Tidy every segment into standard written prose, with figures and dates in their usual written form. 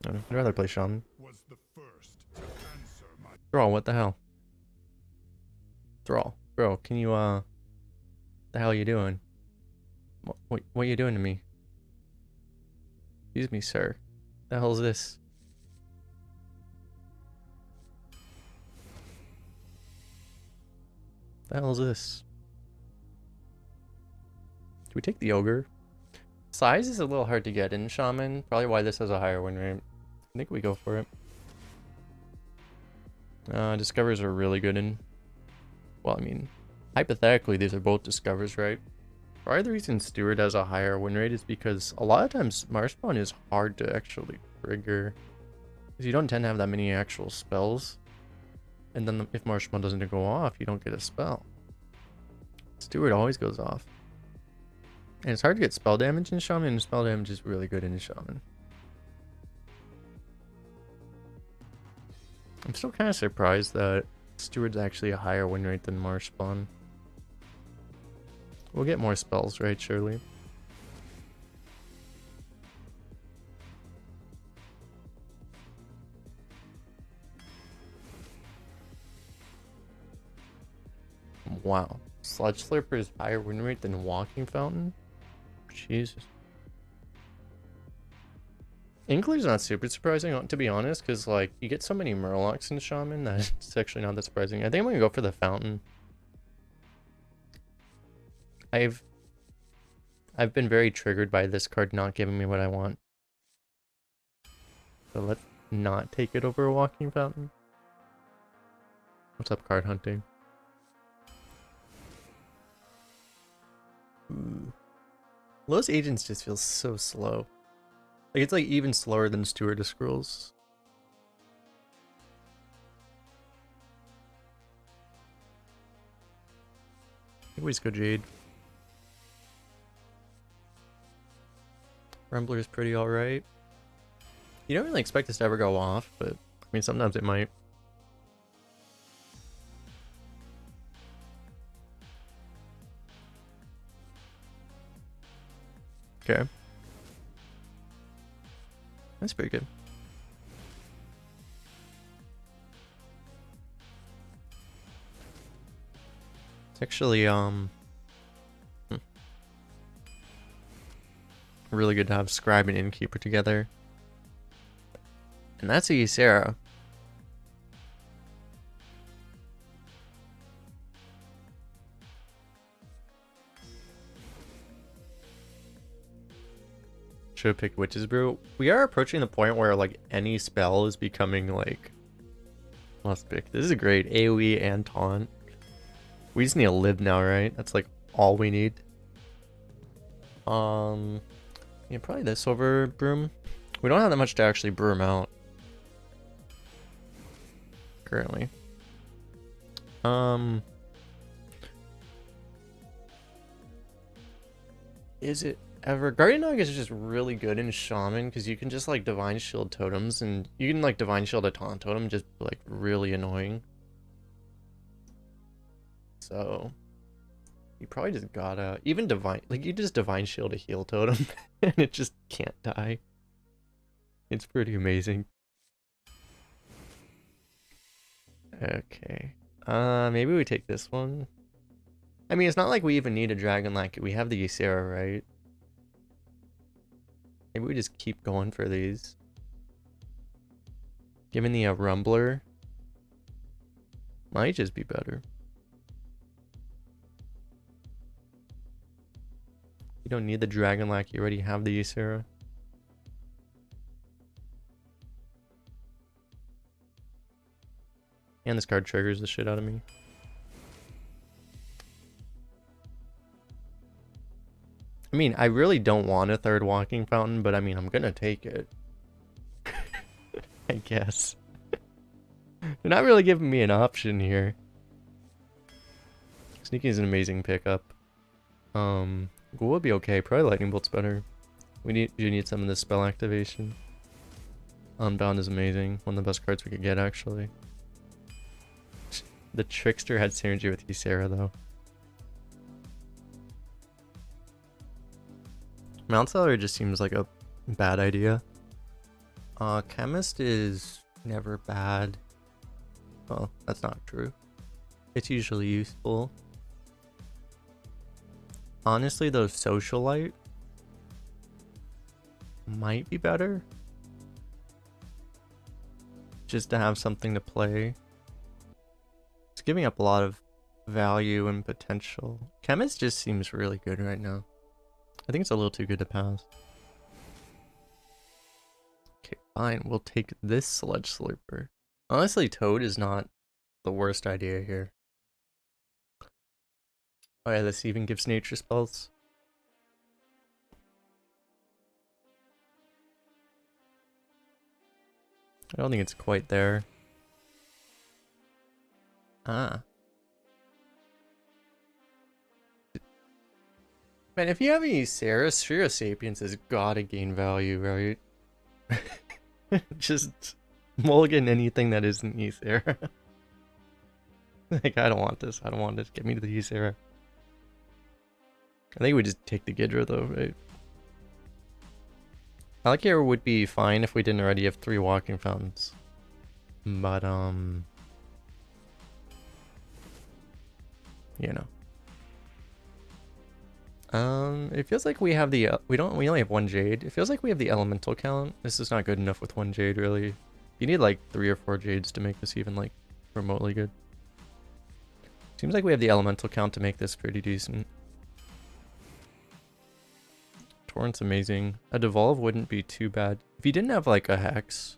I'd rather play Shaman. Thrall, what the hell? Thrall. Bro, can you, the hell are you doing? What are you doing to me? Excuse me, sir. The hell is this? The hell is this? Do we take the ogre? Size is a little hard to get in Shaman. Probably why this has a higher win rate. I think we go for it. Discovers are really good in... Well, I mean, hypothetically, these are both discovers, right? Probably the reason Steward has a higher win rate is because a lot of times Marsh Spawn is hard to actually trigger. Because you don't tend to have that many actual spells. And then if Marsh Spawn doesn't go off, you don't get a spell. Steward always goes off. And it's hard to get spell damage in Shaman, and spell damage is really good in Shaman. I'm still kind of surprised that Steward's actually a higher win rate than Marsh Spawn. We'll get more spells, right, surely? Wow. Sludge Slurper is higher win rate than Walking Fountain? Jesus. Inkler's not super surprising, to be honest, because, like, you get so many Murlocs in Shaman that it's actually not that surprising. I think I'm going to go for the Fountain. I've been very triggered by this card not giving me what I want. So let's not take it over a Walking Fountain. What's up, card hunting? Ooh. Lowe's Agents just feels so slow. Like, it's like even slower than Steward of Scrolls. I think we just go Jade. Rumbler is pretty alright. You don't really expect this to ever go off, but I mean, sometimes it might. Okay. That's pretty good. It's actually, really good to have Scribe and Innkeeper together. And that's a Ysera. Should have picked Witch's Brew. We are approaching the point where, like, any spell is becoming, like, must pick. This is a great AoE and taunt. We just need to live now, right? That's, like, all we need. Yeah, probably this over Broom. We don't have that much to actually Broom out. Currently. Is it ever? Guardian Dog is just really good in Shaman because you can just like Divine Shield totems and you can like Divine Shield a taunt totem, just like really annoying. So you probably just gotta even Divine, like you just Divine Shield a heal totem and it just can't die. It's pretty amazing. Okay. Maybe we take this one. I mean, it's not like we even need a Dragon Lackey. We have the Ysera, right? Maybe we just keep going for these. Given the Rumbler might just be better. You don't need the Dragon Lackey. You already have the Ysera. And this card triggers the shit out of me. I mean, I really don't want a third Walking Fountain, but I mean, I'm gonna take it. I guess. They're not really giving me an option here. Sneaky is an amazing pickup. Ghoul would be okay. Probably Lightning Bolt's better. You need some of this spell activation. Unbound is amazing. One of the best cards we could get, actually. The Trickster had synergy with Ysera, though. Mount Celery just seems like a bad idea. Chemist is never bad. Well, that's not true. It's usually useful. Honestly, though, Socialite might be better. Just to have something to play. It's giving up a lot of value and potential. Chemist just seems really good right now. I think it's a little too good to pass. Okay, fine. We'll take this Sludge Slurper. Honestly, Toad is not the worst idea here. Oh yeah, this even gives nature spells. I don't think it's quite there. Ah. Man, if you have any Ysera, Sphere of Sapience has gotta gain value, right? Just mulligan anything that isn't Ysera. Like, I don't want this. I don't want this. Get me to the Ysera. I think we just take the Gidra though, right? I like here would be fine if we didn't already have 3 walking fountains. But, you know. It feels like we have the, we only have 1 Jade. It feels like we have the elemental count. This is not good enough with 1 Jade, really. You need like 3 or 4 Jades to make this even like remotely good. Seems like we have the elemental count to make this pretty decent. Torrent's amazing. A Devolve wouldn't be too bad. If you didn't have like a Hex,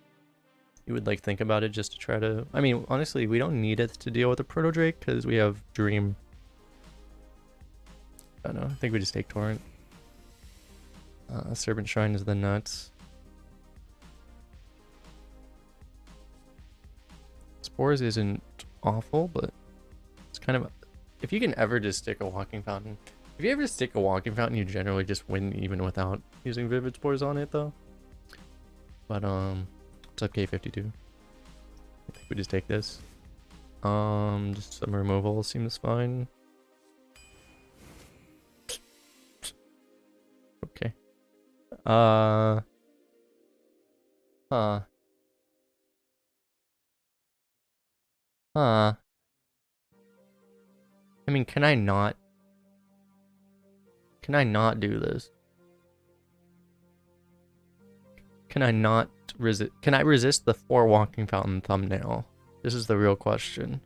you would like think about it just to try to... I mean, honestly, we don't need it to deal with a Proto Drake because we have Dream. I don't know. I think we just take Torrent. Serpent Shrine is the nuts. Spores isn't awful, but it's kind of... If you can ever just stick a Walking Fountain... If you ever stick a Walking Fountain, you generally just win even without using Vivid Spores on it, though. But, what's up, K52? I think we just take this. Just some removal seems fine. Okay. Huh. Huh. I mean, can I not do this? Can I not resist? Can I resist the 4 Walking Fountain thumbnail? This is the real question.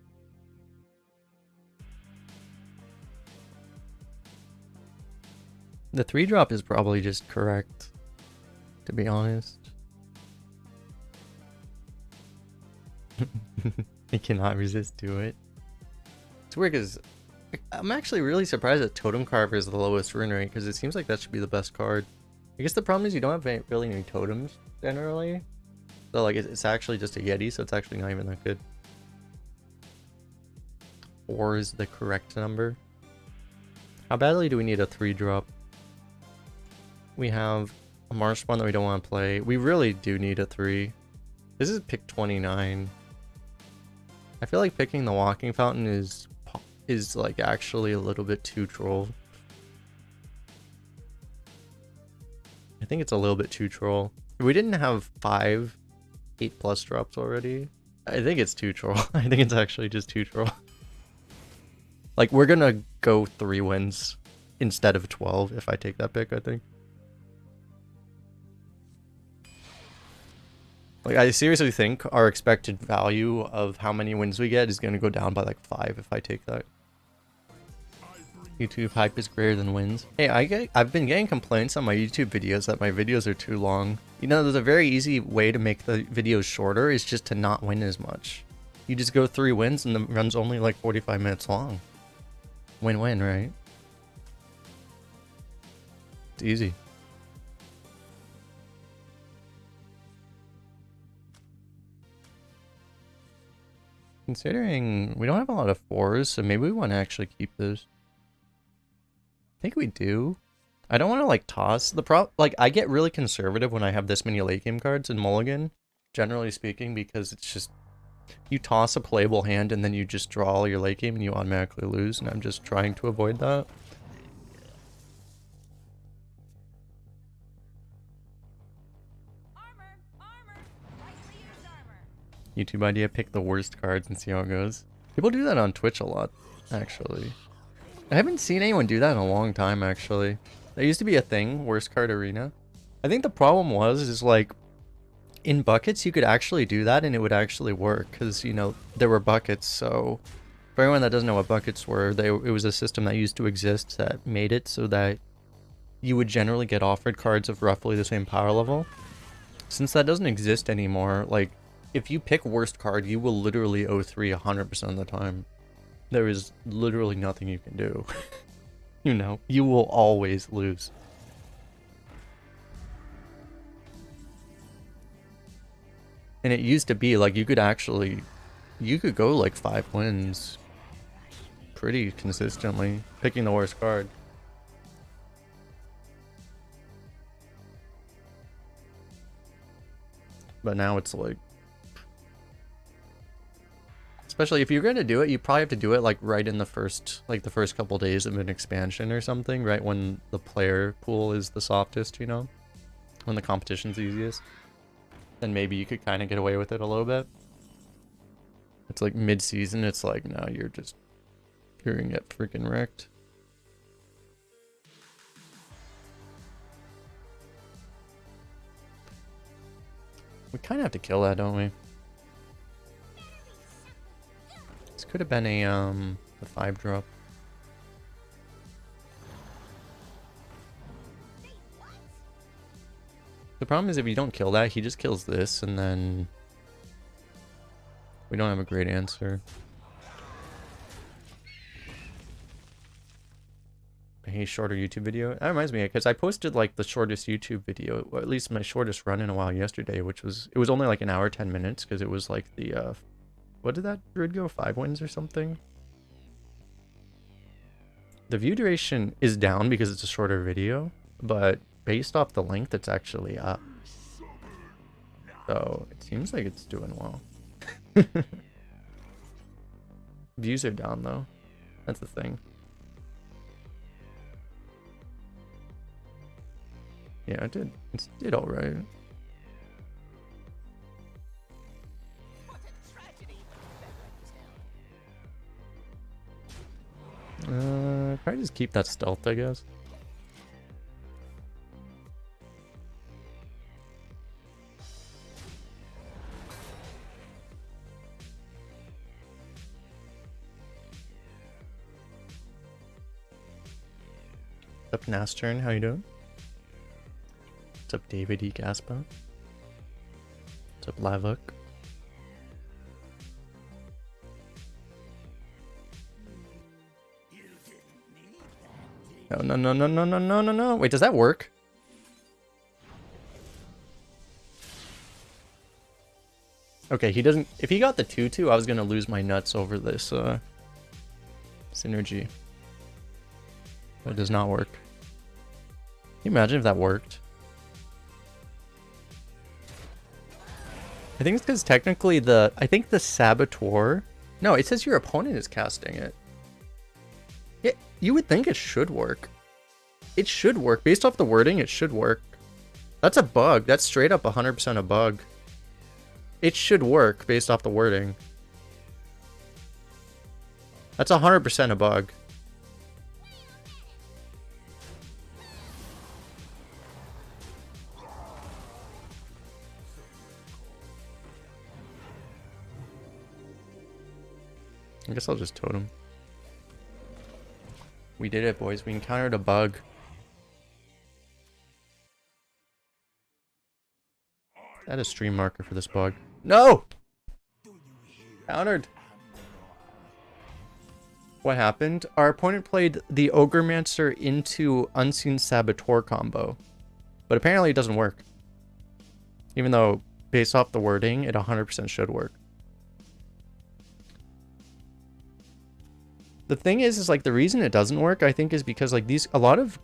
The 3-drop is probably just correct, to be honest. I cannot resist to it. It's weird because I'm actually really surprised that Totem Carver is the lowest rune rate because it seems like that should be the best card. I guess the problem is you don't have really any totems generally. So like it's actually just a Yeti, so it's actually not even that good. 4 is the correct number. How badly do we need a 3-drop? We have a Marsh one that we don't want to play. We really do need a 3. This is pick 29. I feel like picking the Walking Fountain is like actually a little bit too troll. I think it's a little bit too troll. If we didn't have 5 8+ drops already, I think it's too troll. I think it's actually just too troll. Like, we're gonna go 3 wins instead of 12 if I take that pick, I think. Like, I seriously think our expected value of how many wins we get is gonna go down by like 5 if I take that. YouTube hype is greater than wins. Hey, I've been getting complaints on my YouTube videos that my videos are too long. You know, there's a very easy way to make the videos shorter, is just to not win as much. You just go 3 wins and the run's only like 45 minutes long. Win-win, right? It's easy. Considering we don't have a lot of 4s, so maybe we want to actually keep this. I think we do. I don't want to like toss the like I get really conservative when I have this many late game cards in Mulligan, generally speaking, because it's just you toss a playable hand and then you just draw all your late game and you automatically lose, and I'm just trying to avoid that. YouTube idea, pick the worst cards and see how it goes. People do that on Twitch a lot, actually. I haven't seen anyone do that in a long time, actually. There used to be a thing, worst card arena. I think the problem is like, in buckets, you could actually do that and it would actually work, because, you know, there were buckets, so... For anyone that doesn't know what buckets were, it was a system that used to exist that made it so that you would generally get offered cards of roughly the same power level. Since that doesn't exist anymore, like, if you pick worst card, you will literally O3 100% of the time. There is literally nothing you can do. You know, you will always lose. And it used to be, like, you could go, like, 5 wins pretty consistently, picking the worst card. But now it's like... Especially if you're going to do it, you probably have to do it, like, right in the first couple days of an expansion or something, right when the player pool is the softest, you know? When the competition's easiest. Then maybe you could kind of get away with it a little bit. It's like mid-season, it's like, no, you're gonna get freaking wrecked. We kind of have to kill that, don't we? This could have been a 5-drop. The problem is if you don't kill that, he just kills this, and then we don't have a great answer. Hey, shorter YouTube video. That reminds me, because I posted like the shortest YouTube video, or at least my shortest run in a while yesterday, which was, it was only like an hour 10 minutes, because it was like the what did that druid go, 5 wins or something? The view duration is down because it's a shorter video, but based off the length, it's actually up. So it seems like it's doing well. Views are down though. That's the thing. Yeah, it did all right. Probably just keep that stealth, I guess. What's up, Nastern? How you doing? What's up, David E. Gaspa? What's up, Lavuk? No, no, no, no, no, no, no, no, no. Wait, does that work? Okay, he doesn't... If he got the 2-2, I was gonna lose my nuts over this, synergy. But it does not work. Can you imagine if that worked? I think it's because technically I think the Saboteur... No, it says your opponent is casting it. Yeah, you would think it should work. It should work. Based off the wording, it should work. That's a bug. That's straight up 100% a bug. It should work based off the wording. That's 100% a bug. I guess I'll just totem. We did it, boys. We encountered a bug. Add a stream marker for this bug. No! Countered. What happened? Our opponent played the Ogremancer into Unseen Saboteur combo. But apparently it doesn't work. Even though, based off the wording, it 100% should work. The thing is like the reason it doesn't work, I think, is because like a lot of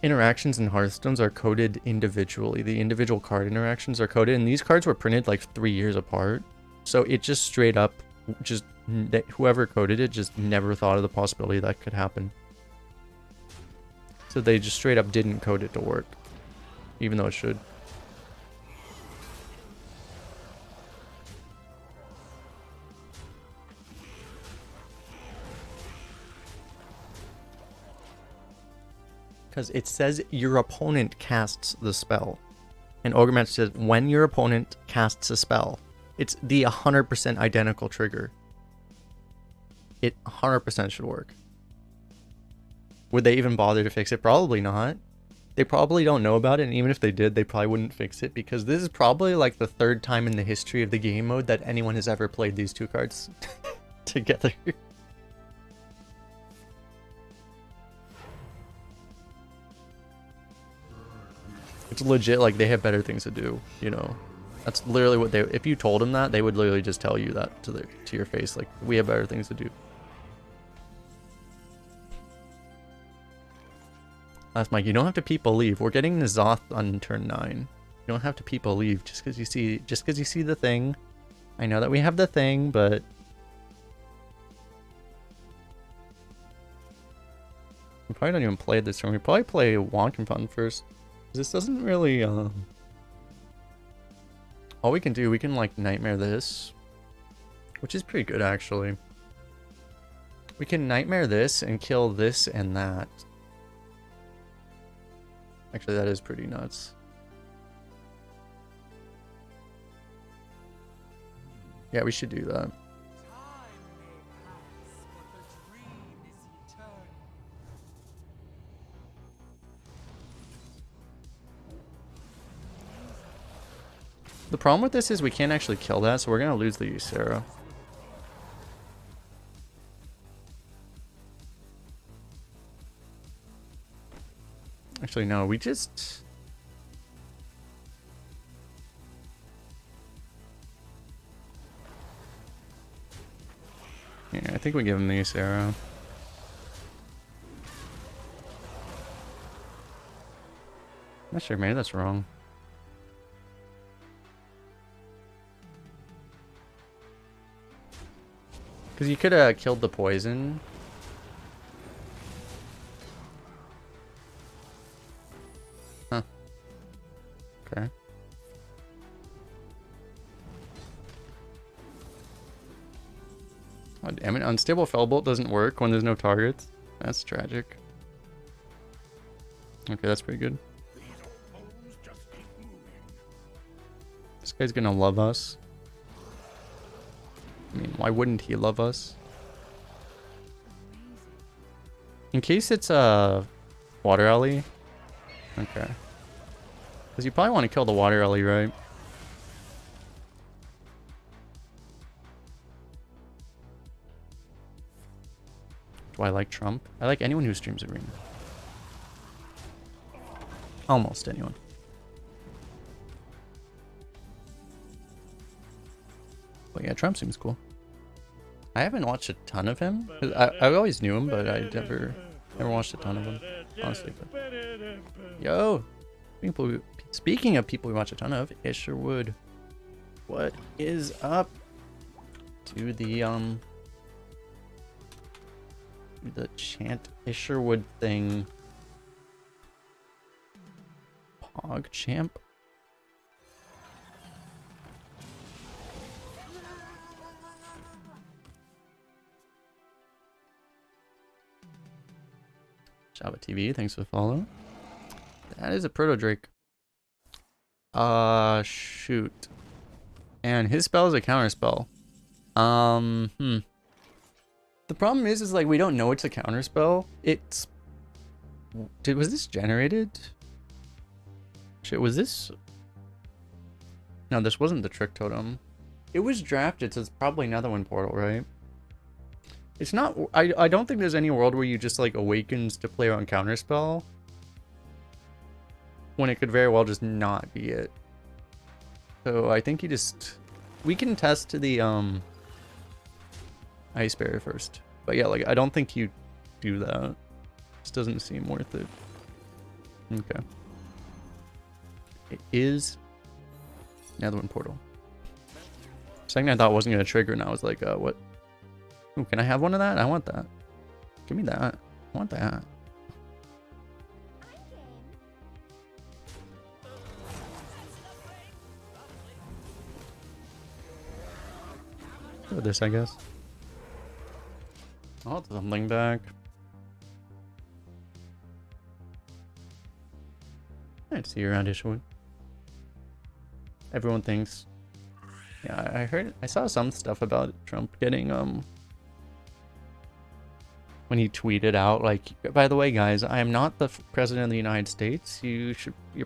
interactions in Hearthstones are coded individually. The individual card interactions are coded, and these cards were printed like 3 years apart. So it just straight up, whoever coded it just never thought of the possibility that could happen. So they just straight up didn't code it to work, even though it should. Because it says your opponent casts the spell. And Ogre Match says when your opponent casts a spell. It's the 100% identical trigger. It 100% should work. Would they even bother to fix it? Probably not. They probably don't know about it, and even if they did, they probably wouldn't fix it, because this is probably like the third time in the history of the game mode that anyone has ever played these two cards together. It's legit, like, they have better things to do, you know. That's literally what they, if you told them that, they would literally just tell you that to your face, like, we have better things to do. Last Mike, you don't have to people leave. We're getting N'Zoth on turn 9. You don't have to people leave just because you see the thing. I know that we have the thing, but we probably don't even play this turn. We probably play Wonkin Fun first. This doesn't really all we can do, we can like Nightmare this, which is pretty good actually. We can Nightmare this and kill this and that. Actually, that is pretty nuts. Yeah, we should do that. The problem with this is we can't actually kill that, so we're gonna lose the Ysera. Actually, no, we just... Yeah, I think we give him the Ysera. I'm not sure, maybe that's wrong. Because you could have killed the poison. Huh. Okay. Oh, damn it. Unstable Fellbolt doesn't work when there's no targets. That's tragic. Okay, that's pretty good. This guy's gonna love us. I mean, why wouldn't he love us? In case it's a water alley. Okay. Because you probably want to kill the water alley, right? Do I like Trump? I like anyone who streams Arena. Almost anyone. But yeah, Trump seems cool. I haven't watched a ton of him. I always knew him, but I never watched a ton of him, honestly. But... Yo! Speaking of people we watch a ton of, Isherwood. What is up? To the chant Isherwood thing. Pog champ. Java TV, thanks for the follow. That is a Proto Drake. Shoot. And his spell is a counter spell. The problem is like we don't know it's a counter spell. Was this generated? Shit, was this? No, this wasn't the Trick Totem. It was drafted, so it's probably another one portal, right? It's not, I don't think there's any world where you just like awakens to play on counterspell when it could very well just not be it. So I think we can test the Ice Barrier first. But yeah, like I don't think you do that. This doesn't seem worth it. Okay. It is another one portal. Second I thought wasn't gonna trigger, and I was like, what? Ooh, can I have one of that? I want that. Give me that. I want that. Do this, I guess. I'll have something back. I'd see you around Ishwood. Everyone thinks. Yeah, I saw some stuff about Trump getting when he tweeted out like, by the way guys, I am not the president of the United States. You're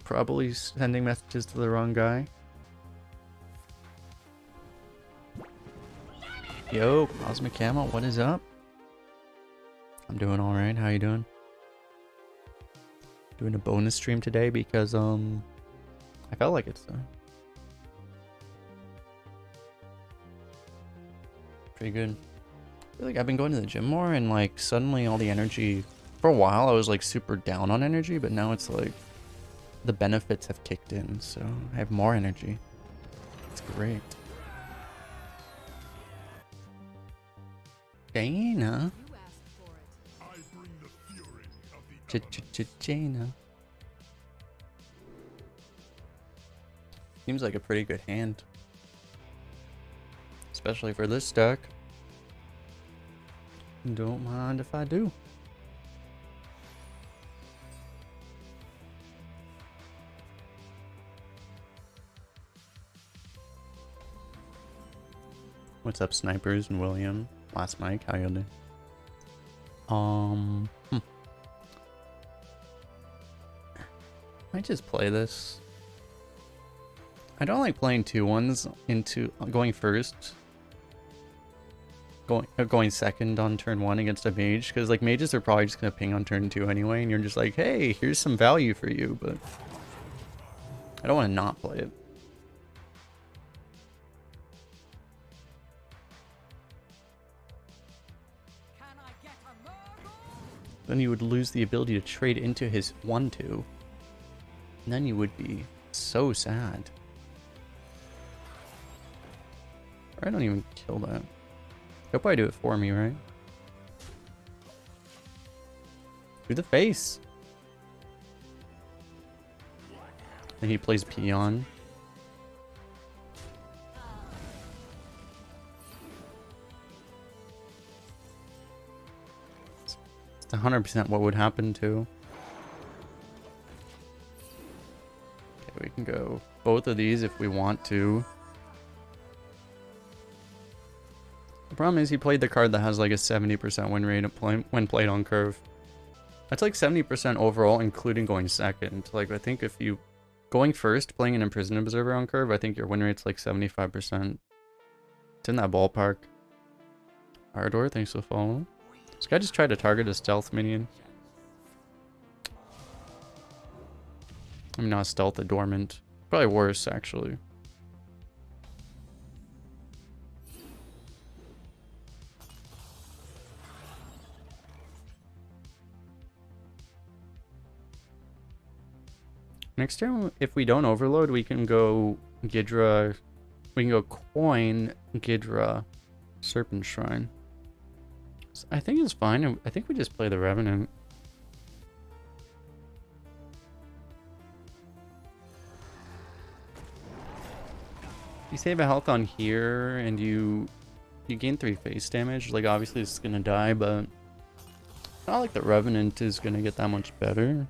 probably sending messages to the wrong guy. Yo, Cosmic Camo, what is up? I'm doing all right. How you doing? Doing a bonus stream today because I felt like it's pretty good. I feel like I've been going to the gym more and like suddenly all the energy, for a while I was like super down on energy, but now it's like the benefits have kicked in, so I have more energy. It's great. Jaina. Jaina. Seems like a pretty good hand. Especially for this deck. Don't mind if I do. What's up, Snipers and William? Last Mike, how you doing? I just play this. I don't like playing 2-1s into going first. Going second on turn 1 against a mage, because like mages are probably just gonna ping on turn 2 anyway, and you're just like, hey, here's some value for you, but I don't want to not play it. Then you would lose the ability to trade into his 1-2. And then you would be so sad. Or I don't even kill that. He'll probably do it for me, right? Through the face. And he plays peon. It's 100% what would happen too. Okay, we can go both of these if we want to. The problem is he played the card that has like a 70% win rate when played on curve. That's like 70% overall, including going second. Like, I think if you going first, playing an Imprisoned Observer on curve, I think your win rate's like 75%. It's in that ballpark. Ardor, thanks for following. This guy just tried to target a stealth minion. I mean, not stealth, a dormant. Probably worse, actually. Next turn, if we don't overload, we can go Gidra. We can go coin Gidra Serpent Shrine. So I think it's fine. I think we just play the Revenant. You save a health on here and you gain 3 face damage. Like, obviously it's gonna die, but not like the Revenant is gonna get that much better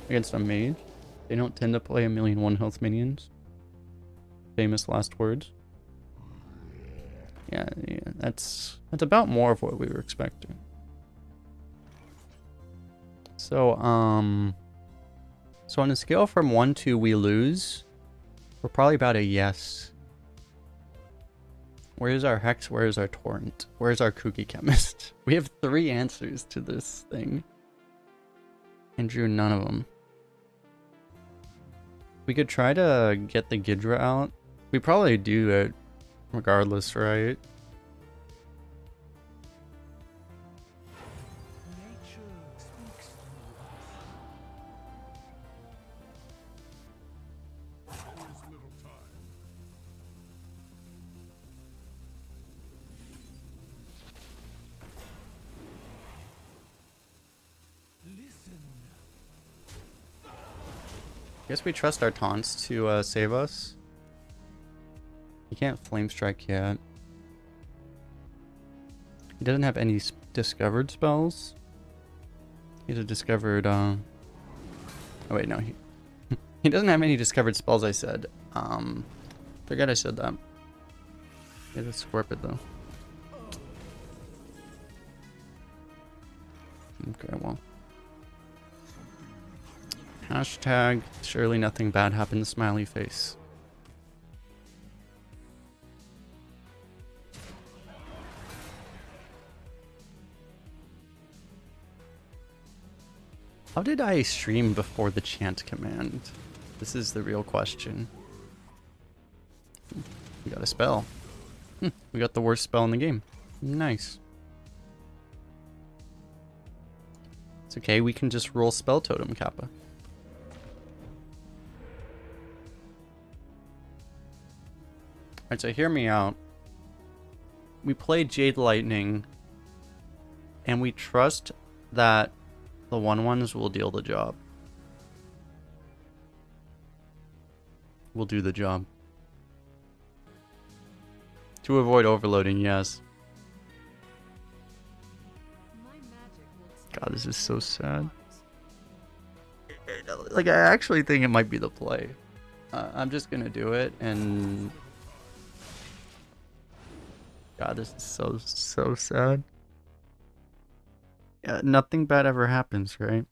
against a mage. They don't tend to play 1,000,001 health minions. Famous last words. Yeah, that's about more of what we were expecting. So on a scale from 1 to we lose, we're probably about a yes. Where's our Hex? Where's our Torrent? Where's our Kooky Chemist? We have 3 answers to this thing and drew none of them. We could try to get the Gidra out. We probably do it regardless, right? Guess we trust our taunts to save us. He can't flame strike yet. He doesn't have any discovered spells. He's a discovered Oh wait, no, he doesn't have any discovered spells, I said. Forget I said that. Yeah, let's warp it though. Okay, well. Hashtag, surely nothing bad happened, smiley face. How did I stream before the chant command? This is the real question. We got a spell. We got the worst spell in the game. Nice. It's okay, we can just roll spell totem, Kappa. Alright, so hear me out. We play Jade Lightning, and we trust that the 1/1s will deal the job. We'll do the job. To avoid overloading, yes. God, this is so sad. Like, I actually think it might be the play. I'm just gonna do it, and... God, this is so sad. Yeah, nothing bad ever happens, right?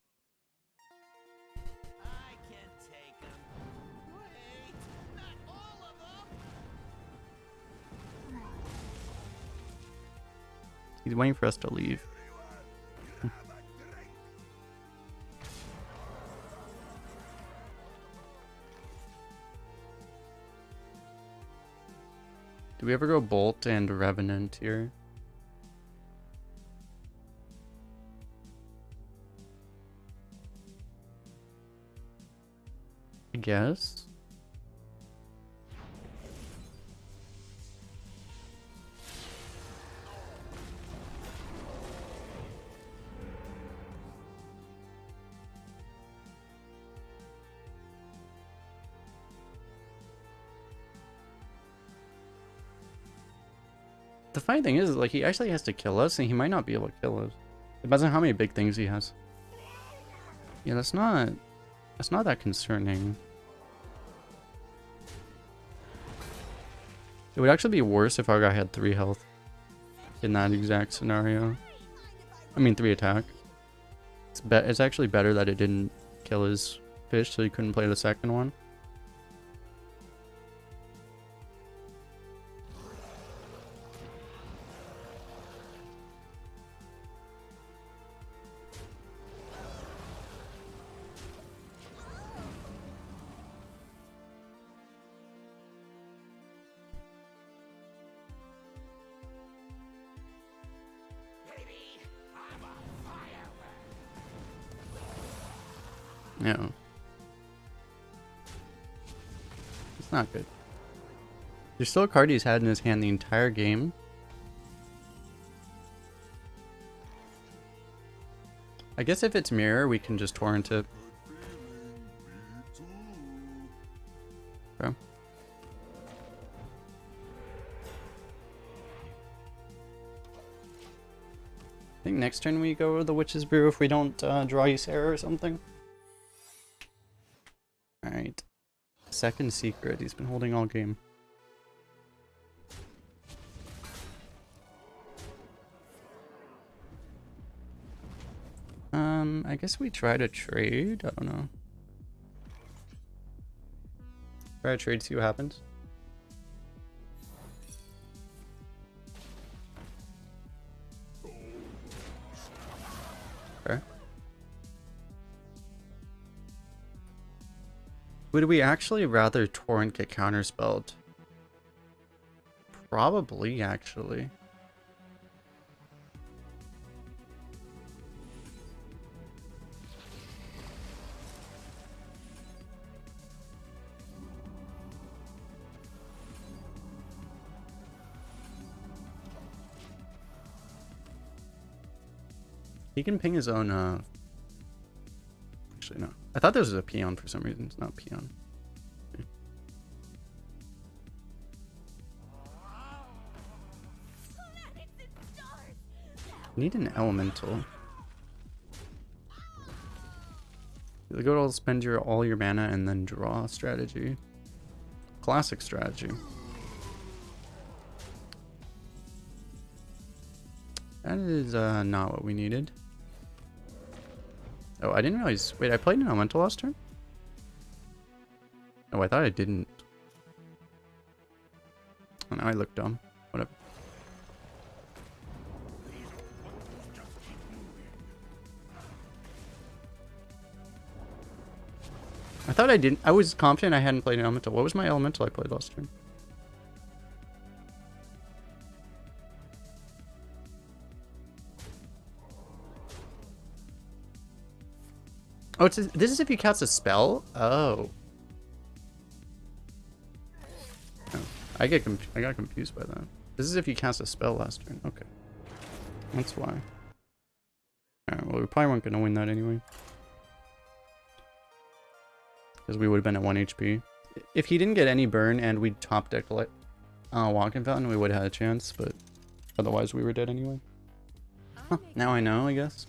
He's waiting for us to leave. Do we ever go Bolt and Revenant here? I guess. The funny thing is, like, he actually has to kill us, and he might not be able to kill us. Depends on how many big things he has. Yeah, that's not that concerning. It would actually be worse if our guy had 3 health in that exact scenario. I mean, 3 attack. It's actually better that it didn't kill his fish, so he couldn't play the second one. Yeah. It's not good. There's still a card he's had in his hand the entire game. I guess if it's mirror, we can just torrent it. Okay. I think next turn we go the Witch's Brew if we don't draw Ysera or something. Alright. Second secret. He's been holding all game. I guess we try to trade. I don't know. Try to trade, see what happens. Okay. Would we actually rather torrent get counterspelled? Probably, actually. He can ping his own, Actually, no. I thought this was a peon for some reason. It's not peon. Okay. Need an elemental. You go to spend all your mana and then draw strategy. Classic strategy. That is not what we needed. Oh, I didn't realize. Wait, I played an elemental last turn? Oh, I thought I didn't. Oh, now I look dumb. Whatever. I thought I didn't. I was confident I hadn't played an elemental. What was my elemental I played last turn? Oh, this is if you cast a spell? Oh. Oh. I got confused by that. This is if you cast a spell last turn. Okay. That's why. Alright, well, we probably weren't going to win that anyway. Because we would have been at 1 HP. If he didn't get any burn and we top decked like Walking Fountain, we would have had a chance, but otherwise we were dead anyway. Huh, now I know, I guess.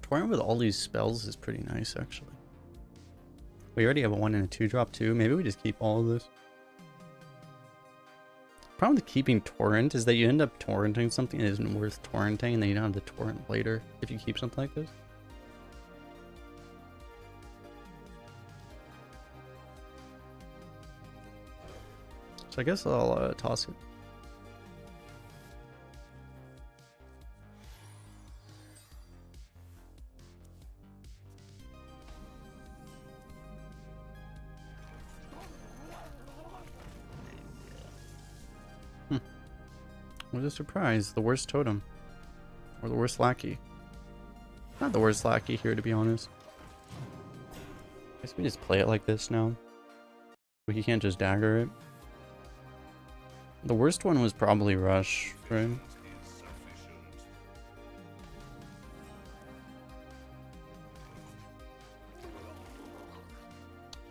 Touring with all these spells is pretty nice, actually. We already have a 1 and a 2 drop too. Maybe we just keep all of this. Problem with keeping torrent is that you end up torrenting something that isn't worth torrenting, and then you don't have the torrent later if you keep something like this. So I guess I'll toss it. What a surprise. The worst totem. Or the worst lackey. Not the worst lackey here, to be honest. I guess we just play it like this now. He can't just dagger it. The worst one was probably Rush, right?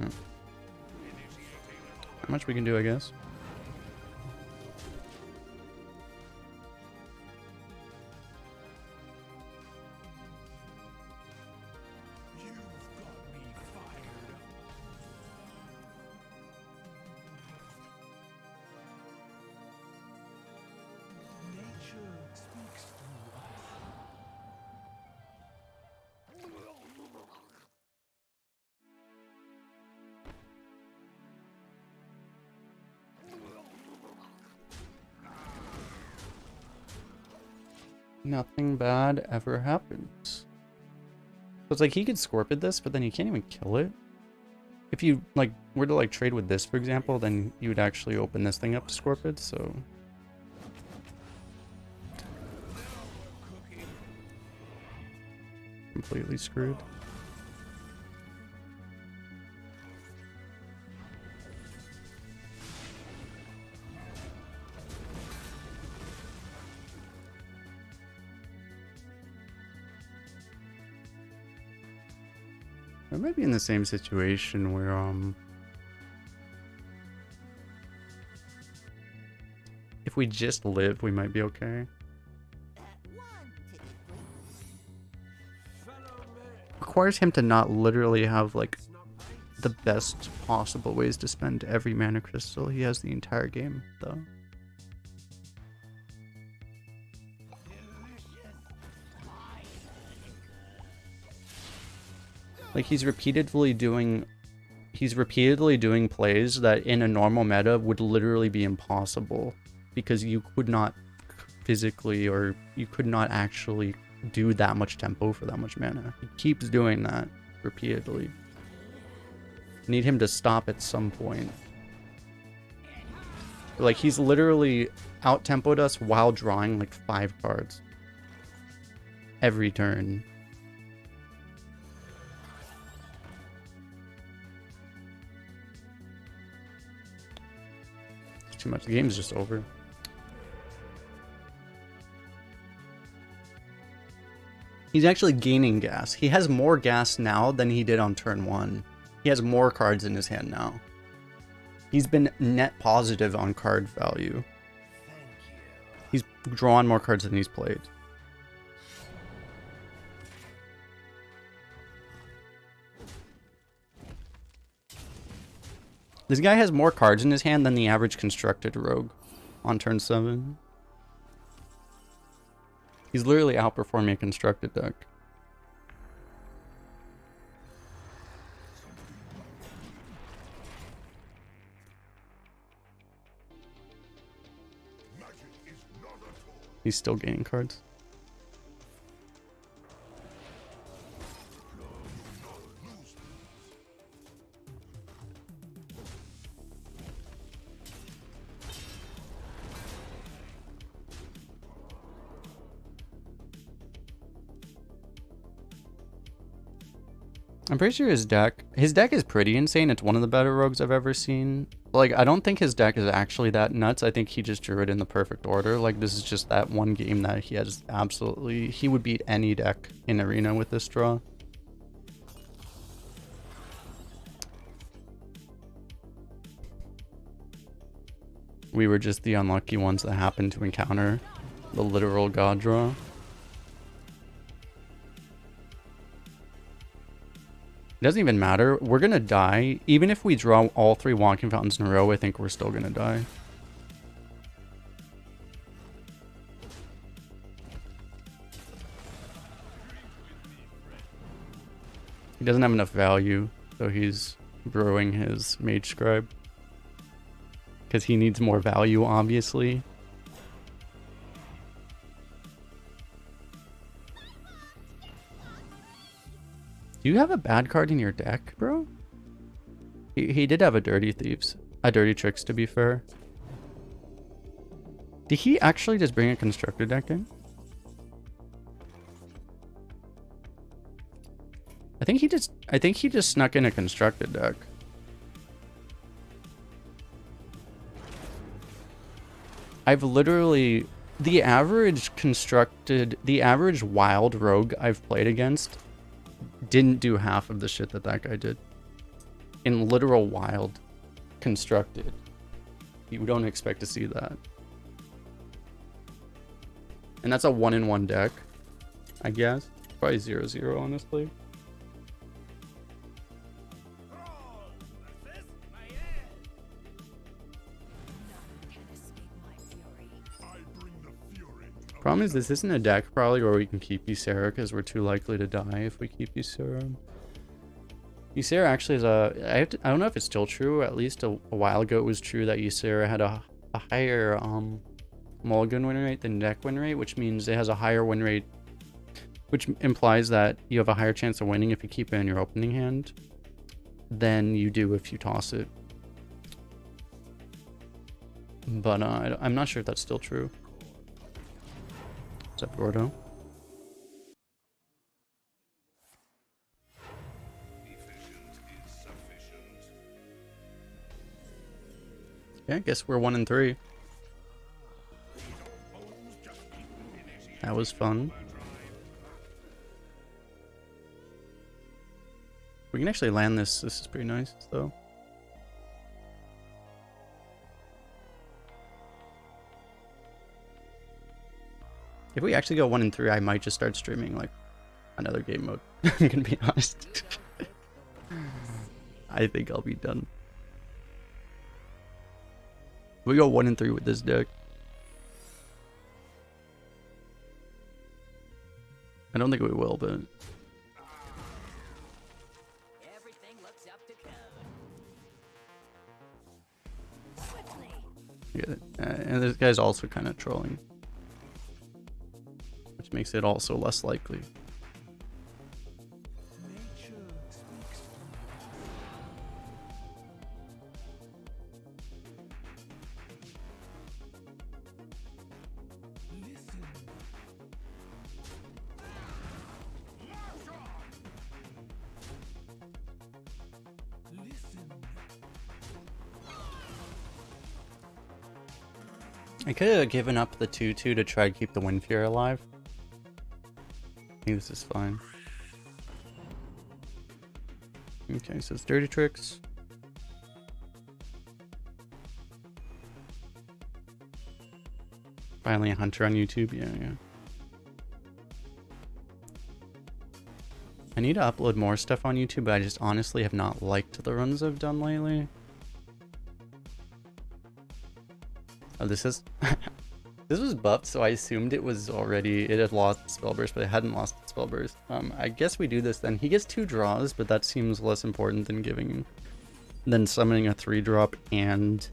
How much we can do, I guess. Nothing bad ever happens. So it's like he could Scorpid this, but then you can't even kill it. If you like were to like trade with this, for example, then you would actually open this thing up to Scorpid, so completely screwed. I might be in the same situation where if we just live, we might be okay. Requires him to not literally have like the best possible ways to spend every mana crystal he has the entire game, though. Like he's repeatedly doing plays that in a normal meta would literally be impossible because you could not physically, or you could not actually do that much tempo for that much mana. He keeps doing that repeatedly. Need him to stop at some point. Like he's literally out-tempoed us while drawing like 5 cards every turn. Too much. The game's just over. He's actually gaining gas. He has more gas now than he did on turn 1. He has more cards in his hand now. He's been net positive on card value. He's drawn more cards than he's played. This guy has more cards in his hand than the average constructed rogue on turn 7. He's literally outperforming a constructed deck. He's still gaining cards. I'm pretty sure his deck is pretty insane. It's one of the better rogues I've ever seen. Like, I don't think his deck is actually that nuts. I think he just drew it in the perfect order. Like, this is just that one game that he has absolutely... He would beat any deck in Arena with this draw. We were just the unlucky ones that happened to encounter the literal god draw. It doesn't even matter. We're going to die. Even if we draw all 3 walking fountains in a row, I think we're still going to die. He doesn't have enough value, so he's brewing his Mage Scribe. Because he needs more value, obviously. Do you have a bad card in your deck, bro? He did have a Dirty Tricks, to be fair. Did he actually just bring a constructed deck in? I think he just snuck in a constructed deck. I've literally... The average wild rogue I've played against didn't do half of the shit that that guy did. In literal wild constructed. You don't expect to see that. And that's a 1-in-1 deck, I guess. Probably 0-0, honestly. Problem is, this isn't a deck probably where we can keep Ysera because we're too likely to die if we keep Ysera. Ysera actually is I don't know if it's still true. At least a while ago it was true that Ysera had a higher mulligan win rate than deck win rate, which means it has a higher win rate, which implies that you have a higher chance of winning if you keep it in your opening hand than you do if you toss it. But I'm not sure if that's still true. What's up, Gordo? Yeah, I guess we're 1-3. That was fun. We can actually land this. This is pretty nice, though. If we actually go 1-3, I might just start streaming like another game mode. I'm gonna be honest. I think I'll be done. If we go 1-3 with this deck, I don't think we will, but everything looks up to code. yeah, and this guy's also kind of trolling, which makes it also less likely. I could have given up the 2-2 to try to keep the Wind Fury alive. I think this is fine. Okay, so it's Dirty Tricks. Finally a hunter on YouTube. Yeah. I need to upload more stuff on YouTube, but I just honestly have not liked the runs I've done lately. Oh, this is... This was buffed, so I assumed it was already... It had lost spell burst, but it hadn't lost spell burst. I guess we do this then. He gets 2 draws, but that seems less important than giving... Than summoning a 3-drop and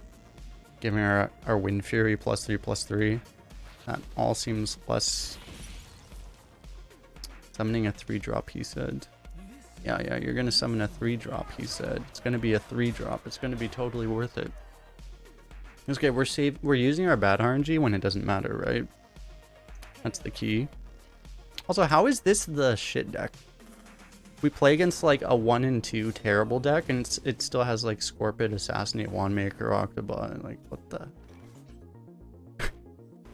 giving our Wind Fury +3/+3. That all seems less... Summoning a 3-drop, he said. Yeah, you're gonna summon a 3-drop, he said. It's gonna be a 3-drop. It's gonna be totally worth it. Okay, we're using our bad RNG when it doesn't matter, right? That's the key. Also, how is this the shit deck? We play against like a 1 and 2 terrible deck, and it still has like Scorpion, Assassinate, Wandmaker, Octobot. Like, what the?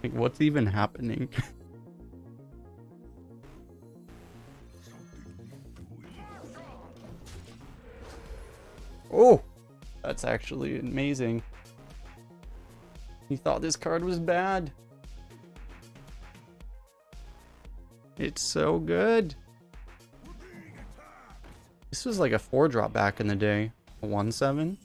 Like, what's even happening? Oh, that's actually amazing. He thought this card was bad. It's so good. This was like a 4-drop back in the day. A 1/7.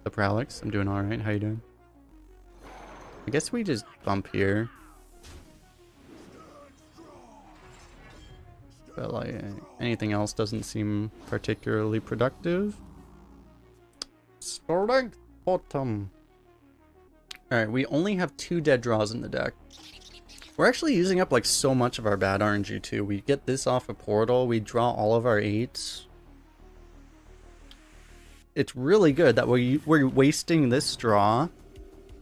What's up, Alex? I'm doing alright. How you doing? I guess we just bump here. But like anything else doesn't seem particularly productive. Starting bottom. Alright, we only have 2 dead draws in the deck. We're actually using up like so much of our bad RNG too. We get this off a portal, we draw all of our 8s. It's really good that we're wasting this draw.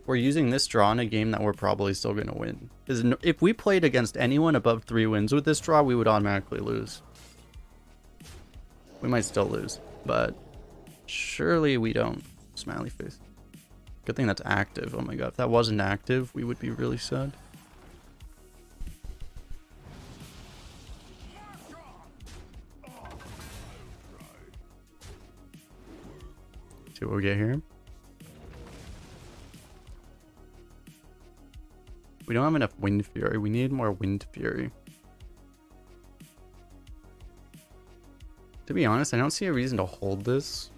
We're using this draw in a game that we're probably still going to win. Because if we played against anyone above 3 wins with this draw, we would automatically lose. We might still lose, but surely we don't. Smiley face. Good thing that's active. Oh my god, if that wasn't active, we would be really sad. See what we get here. We don't have enough Wind Fury. We need more Wind Fury. To be honest, I don't see a reason to hold this.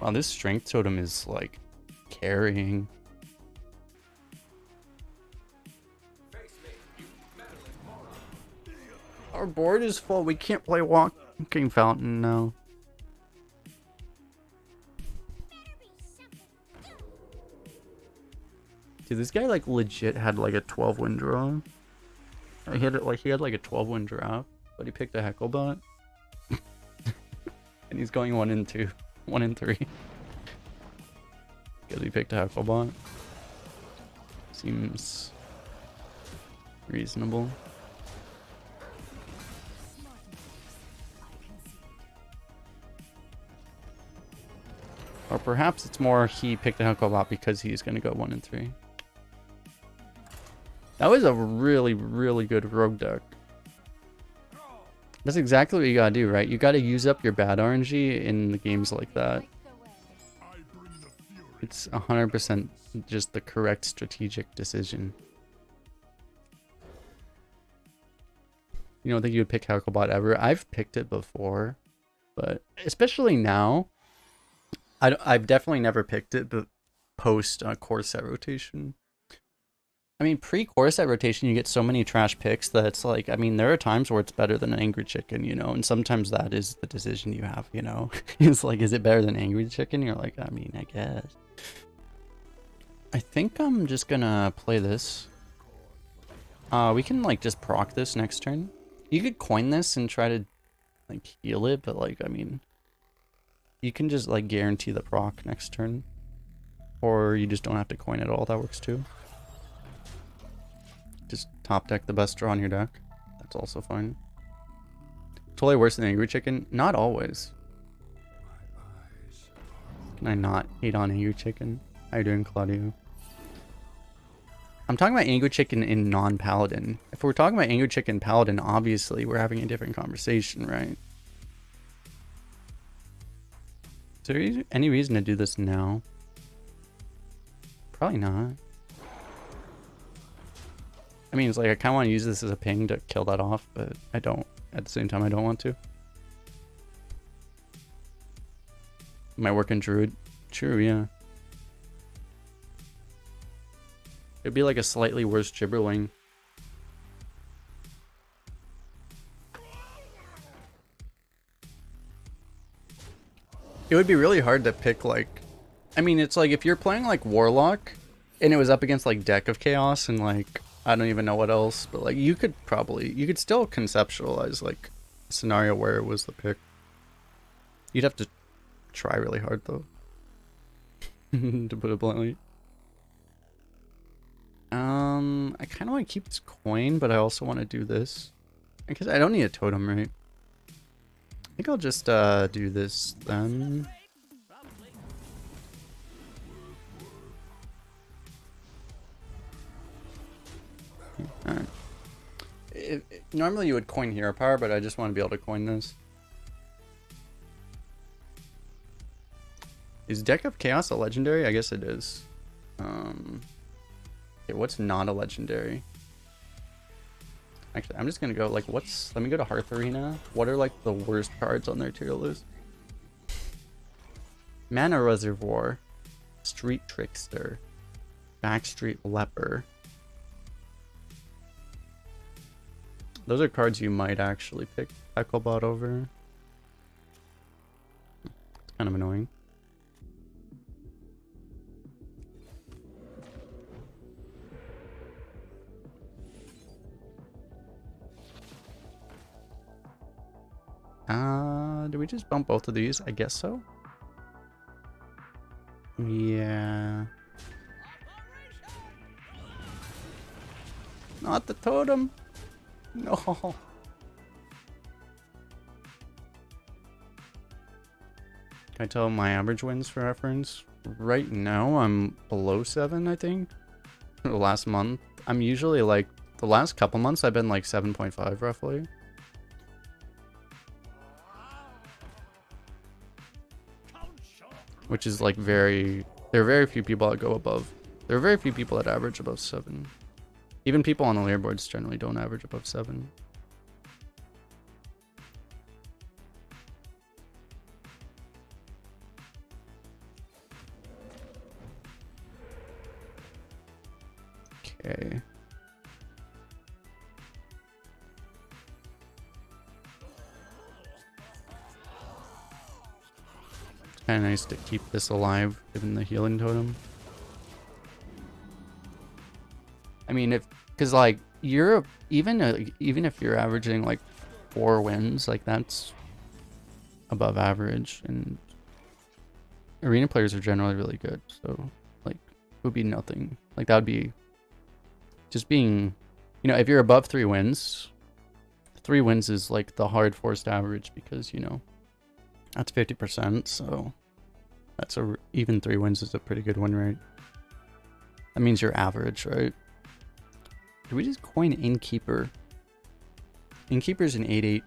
Wow, this Strength Totem is like carrying. Our board is full. We can't play Walking Fountain now. Dude, this guy like legit had like a 12-win draw. He had like a 12-win draft, but he picked a Hecklebot. And he's going 1 and 2, 1 and 3. Because he picked a Hecklebot. Seems reasonable. Or perhaps it's more he picked a Hecklebot because he's going to go 1 and 3. That was a really, really good rogue deck. That's exactly what you gotta do, right? You gotta use up your bad RNG in the games like that. It's 100% just the correct strategic decision. You don't think you would pick Hecklebot ever? I've picked it before, but especially now, I've definitely never picked it, but post core set rotation. I mean, pre-core set rotation, you get so many trash picks that it's like, I mean, there are times where it's better than an Angry Chicken, you know, and sometimes that is the decision you have, you know. It's like, is it better than Angry Chicken? You're like, I mean, I guess. I think I'm just gonna play this. We can, like, just proc this next turn. You could coin this and try to, like, heal it, but, like, I mean, you can just, like, guarantee the proc next turn. Or you just don't have to coin at all. That works, too. Just top deck the best draw on your deck. That's also fine. Totally worse than Angry Chicken? Not always. Can I not hate on Angry Chicken? How you doing, Claudio? I'm talking about Angry Chicken in non-Paladin. If we're talking about Angry Chicken Paladin, obviously we're having a different conversation, right? Is there any reason to do this now? Probably not. I mean, it's like I kind of want to use this as a ping to kill that off, but I don't. At the same time, I don't want to. Might work in Druid. True, yeah. It'd be like a slightly worse Gibberling. It would be really hard to pick, like... I mean, it's like if you're playing like Warlock and it was up against like Deck of Chaos and like I don't even know what else, but like you could still conceptualize like a scenario where it was the pick. You'd have to try really hard though. To put it bluntly. I kind of want to keep this coin, but I also want to do this because I don't need a totem, right? I think I'll just do this then. Alright. Normally you would coin hero power, but I just want to be able to coin this. Is Deck of Chaos a legendary? I guess it is. Okay, what's not a legendary? Actually, I'm just gonna go like let me go to Hearth Arena. What are like the worst cards on their tier list? Mana Reservoir, Street Trickster, Backstreet Leper. Those are cards you might actually pick Ecklebot over. It's kind of annoying. Do we just bump both of these? I guess so. Yeah. Not the totem. No. Can I tell my average wins for reference? Right now, I'm below 7, I think. The last month. I'm usually like, the last couple months, I've been like 7.5 roughly. Which is like there are very few people that go above. There are very few people that average above 7. Even people on the leaderboards generally don't average above 7. Okay. It's kind of nice to keep this alive, given the healing totem. I mean, because like even if you're averaging like 4 wins, like that's above average, and arena players are generally really good. So like, it would be nothing. Like that would be just being, if you're above 3 wins, 3 wins is like the hard forced average because that's 50%. So that's even 3 wins is a pretty good win rate. That means you're average, right? Do we just coin Innkeeper? Innkeeper's an 8/8.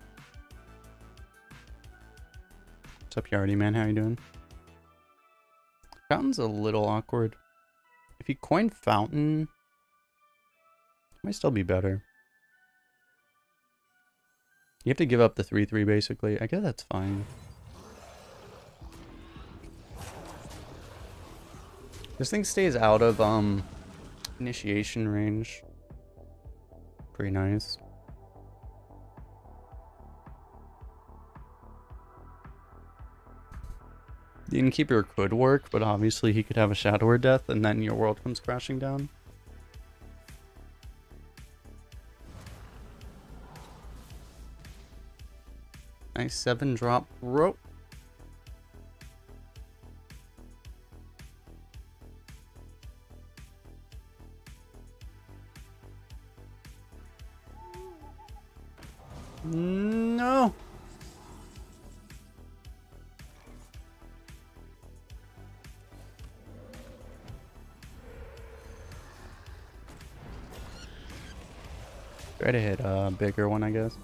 What's up, Yardy man? How you doing? Fountain's a little awkward. If you coin Fountain, it might still be better. You have to give up the 3/3 basically. I guess that's fine. This thing stays out of initiation range. Pretty nice. The Innkeeper could work, but obviously he could have a Shadow or Death and then your world comes crashing down. Nice 7-drop rope. No. Try to hit a bigger one, I guess.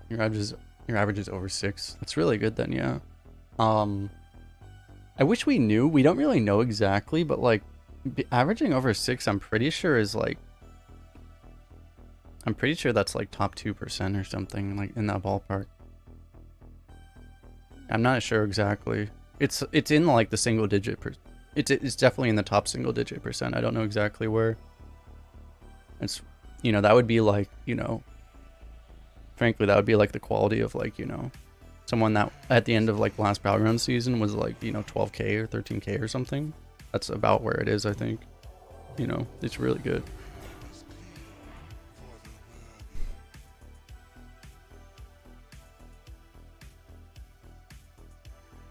Your average is over 6. That's really good then, yeah. I wish we knew. We don't really know exactly, but like averaging over 6, I'm pretty sure is like, I'm pretty sure that's like top 2% or something, like in that ballpark. I'm not sure exactly. It's in like the single digit it's definitely in the top single digit percent. I don't know exactly where. It's, you know, that would be like, you know, frankly, that would be like the quality of like, you know, someone that at the end of like last Battleground season was like, you know, 12k or 13k or something. That's about where it is, I think. You know, it's really good.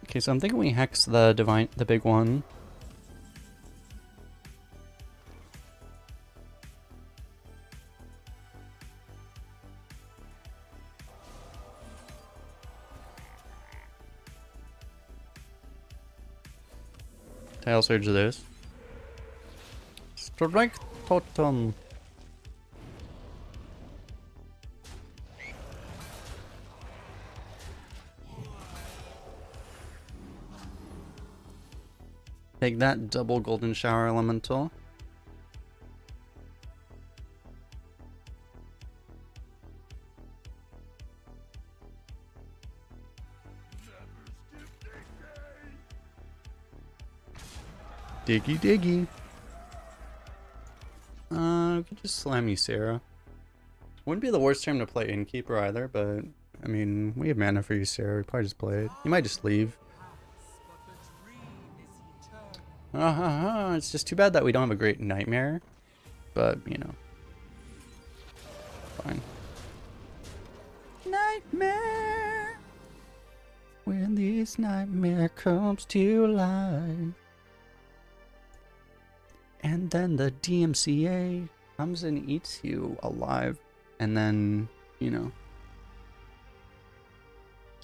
Okay, so I'm thinking we hex the big one. Tail surge this. Strength totem. Take that, double golden shower elemental. Diggy diggy. We could just slam Ysera. Wouldn't be the worst time to play Innkeeper either, but I mean, we have mana for Ysera. We probably just play it. You might just leave. It's just too bad that we don't have a great nightmare, but you know, fine. Nightmare. When this nightmare comes to life. And then the DMCA comes and eats you alive. And then, you know,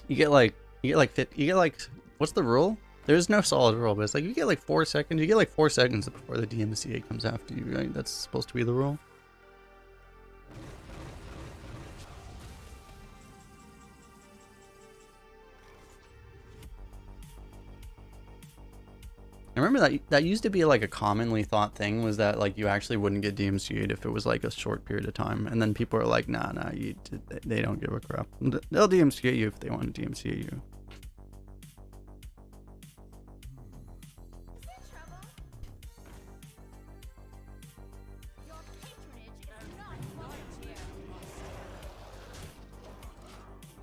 you get like, what's the rule? There's no solid rule, but it's like you get like 4 seconds. You get like 4 seconds before the DMCA comes after you, right? That's supposed to be the rule. I remember that used to be like a commonly thought thing, was that like you actually wouldn't get DMCA'd if it was like a short period of time, and then people are like, nah, they don't give a crap. They'll DMCA you if they want to DMCA you. Your patronage is not volunteer.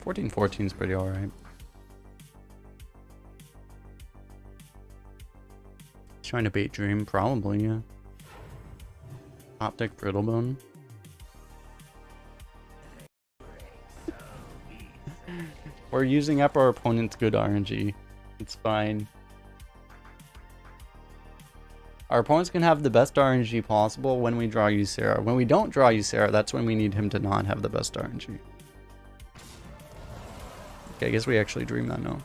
14-14 is pretty alright. Trying to bait Dream? Probably, yeah. Optic Brittlebone. We're using up our opponent's good RNG. It's fine. Our opponents can have the best RNG possible when we draw Ysera. When we don't draw Ysera, that's when we need him to not have the best RNG. Okay, I guess we actually Dream that now.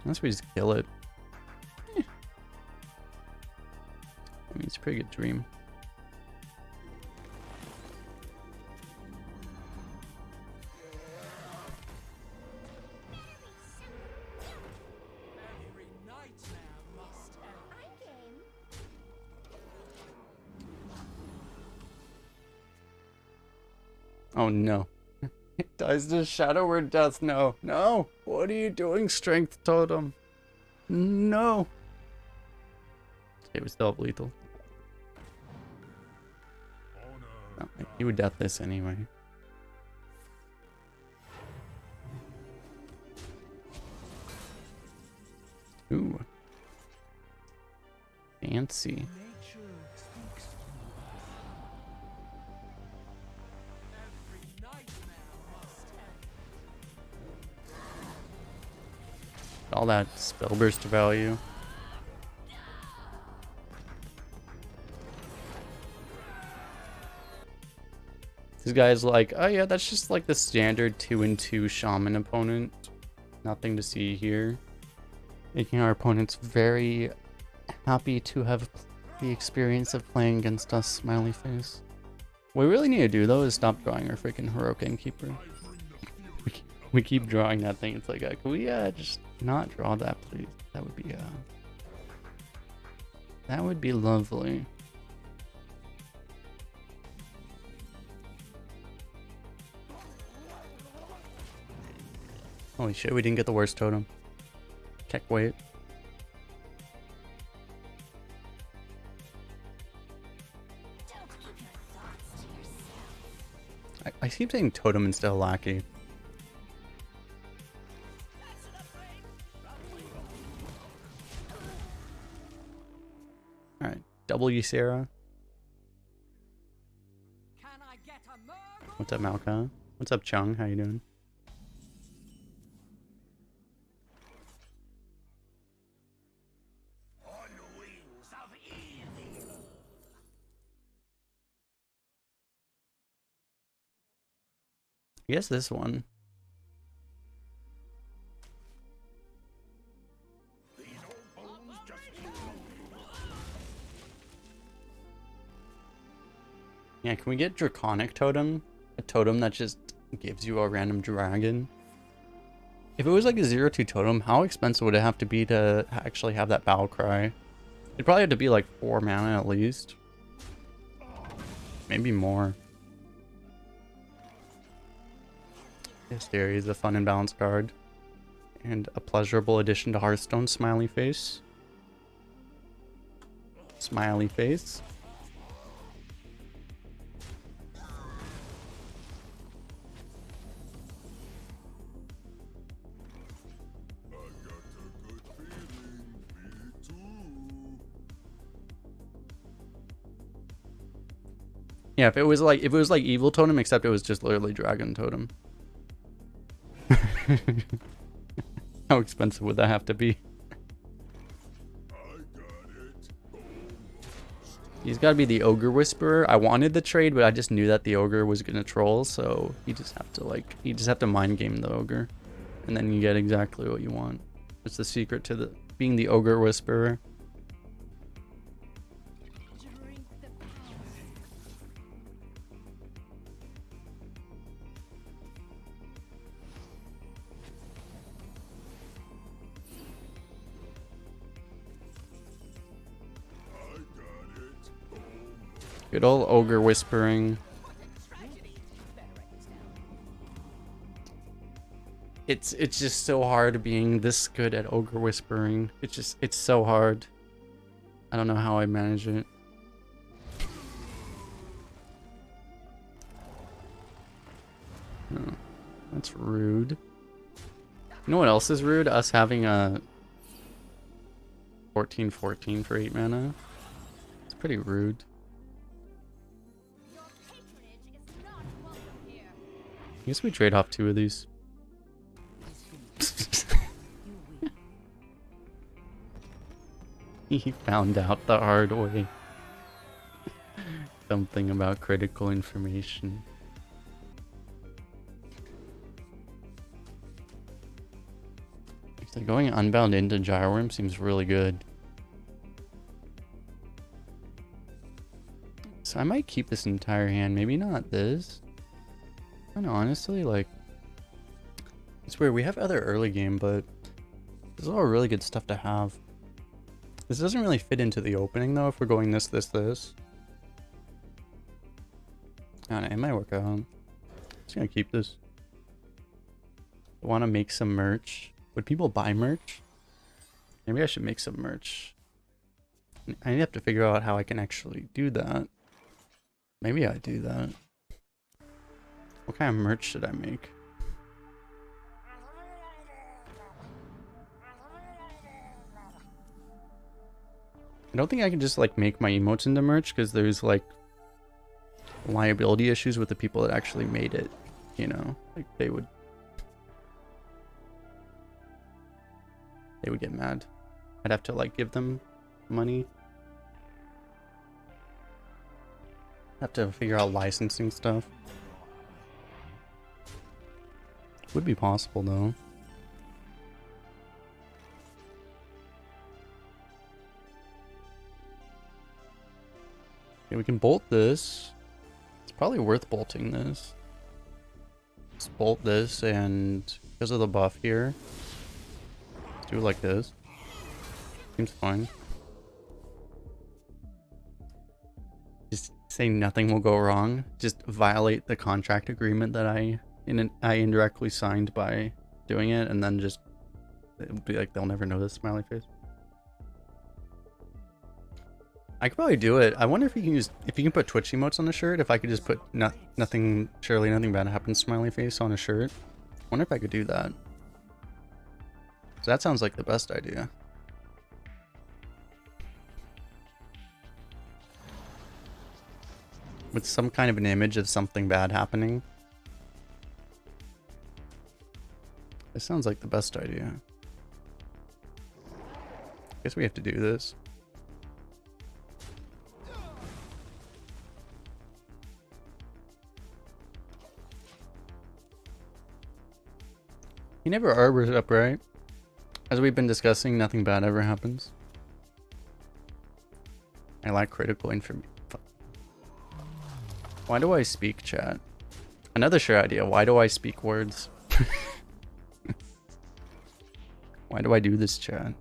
Unless we just kill it. I mean, it's a pretty good Dream. Oh no. It dies to Shadow Word Death. No. No. What are you doing, Strength Totem? No. Okay, we still have lethal. Oh, he would death this anyway. Ooh. Fancy. All that spell burst value. This guy's like, oh yeah, that's just like the standard 2-2 shaman opponent. Nothing to see here. Making our opponents very happy to have the experience of playing against us, smiley face. What we really need to do though is stop drawing our freaking heroic innkeeper. We keep drawing that thing. It's like, can we just not draw that, please? That would be lovely. Holy shit, we didn't get the worst totem. Keck wait. I keep saying totem instead of lackey. Alright, double Ysera. What's up, Malka? What's up, Chung? How you doing? I guess this one. Yeah, can we get Draconic Totem? A totem that just gives you a random dragon? If it was like a 0-2 totem, how expensive would it have to be to actually have that battle cry? It'd probably have to be like 4 mana at least. Maybe more. Hysteria is a fun and balanced card. And a pleasurable addition to Hearthstone, smiley face. Smiley face. Yeah, if it was like Evil Totem, except it was just literally Dragon Totem. How expensive would that have to be? He's got to be the Ogre Whisperer. I wanted the trade, but I just knew that the Ogre was gonna troll, so you just have to mind game the Ogre, and then you get exactly what you want. It's the secret to being the Ogre Whisperer. Good old Ogre Whispering. It's just so hard being this good at Ogre Whispering. It's so hard. I don't know how I manage it. Oh, that's rude. You know what else is rude? Us having a 14/14 for 8 mana. It's pretty rude. I guess we trade off 2 of these. He found out the hard way. Something about critical information. So going unbound into Gyroworm seems really good. So I might keep this entire hand, maybe not this. I don't know, honestly, like, it's weird. We have other early game, but there's a lot of really good stuff to have. This doesn't really fit into the opening, though, if we're going this. I don't know, it might work out. I'm just gonna keep this. I want to make some merch. Would people buy merch? Maybe I should make some merch. I have to figure out how I can actually do that. Maybe I do that. What kind of merch should I make? I don't think I can just like make my emotes into merch because there's like liability issues with the people that actually made it. You know, like they would get mad. I'd have to like give them money. Have to figure out licensing stuff. Would be possible though. Okay, we can bolt this. It's probably worth bolting this. Let's bolt this, and because of the buff here, let's do it like this. Seems fine. Just say nothing will go wrong. Just violate the contract agreement that I indirectly signed by doing it, and then just it'll be like they'll never know this smiley face. I could probably do it. I wonder if you can put Twitch emotes on the shirt. If I could just put nothing, surely nothing bad happens smiley face on a shirt. I wonder if I could do that. So that sounds like the best idea. With some kind of an image of something bad happening. It sounds like the best idea. Guess we have to do this. He never arbors up, right? As we've been discussing, nothing bad ever happens. I lack critical information. Why do I speak, chat? Another sure idea. Why do I speak words? Why do I do this, chat?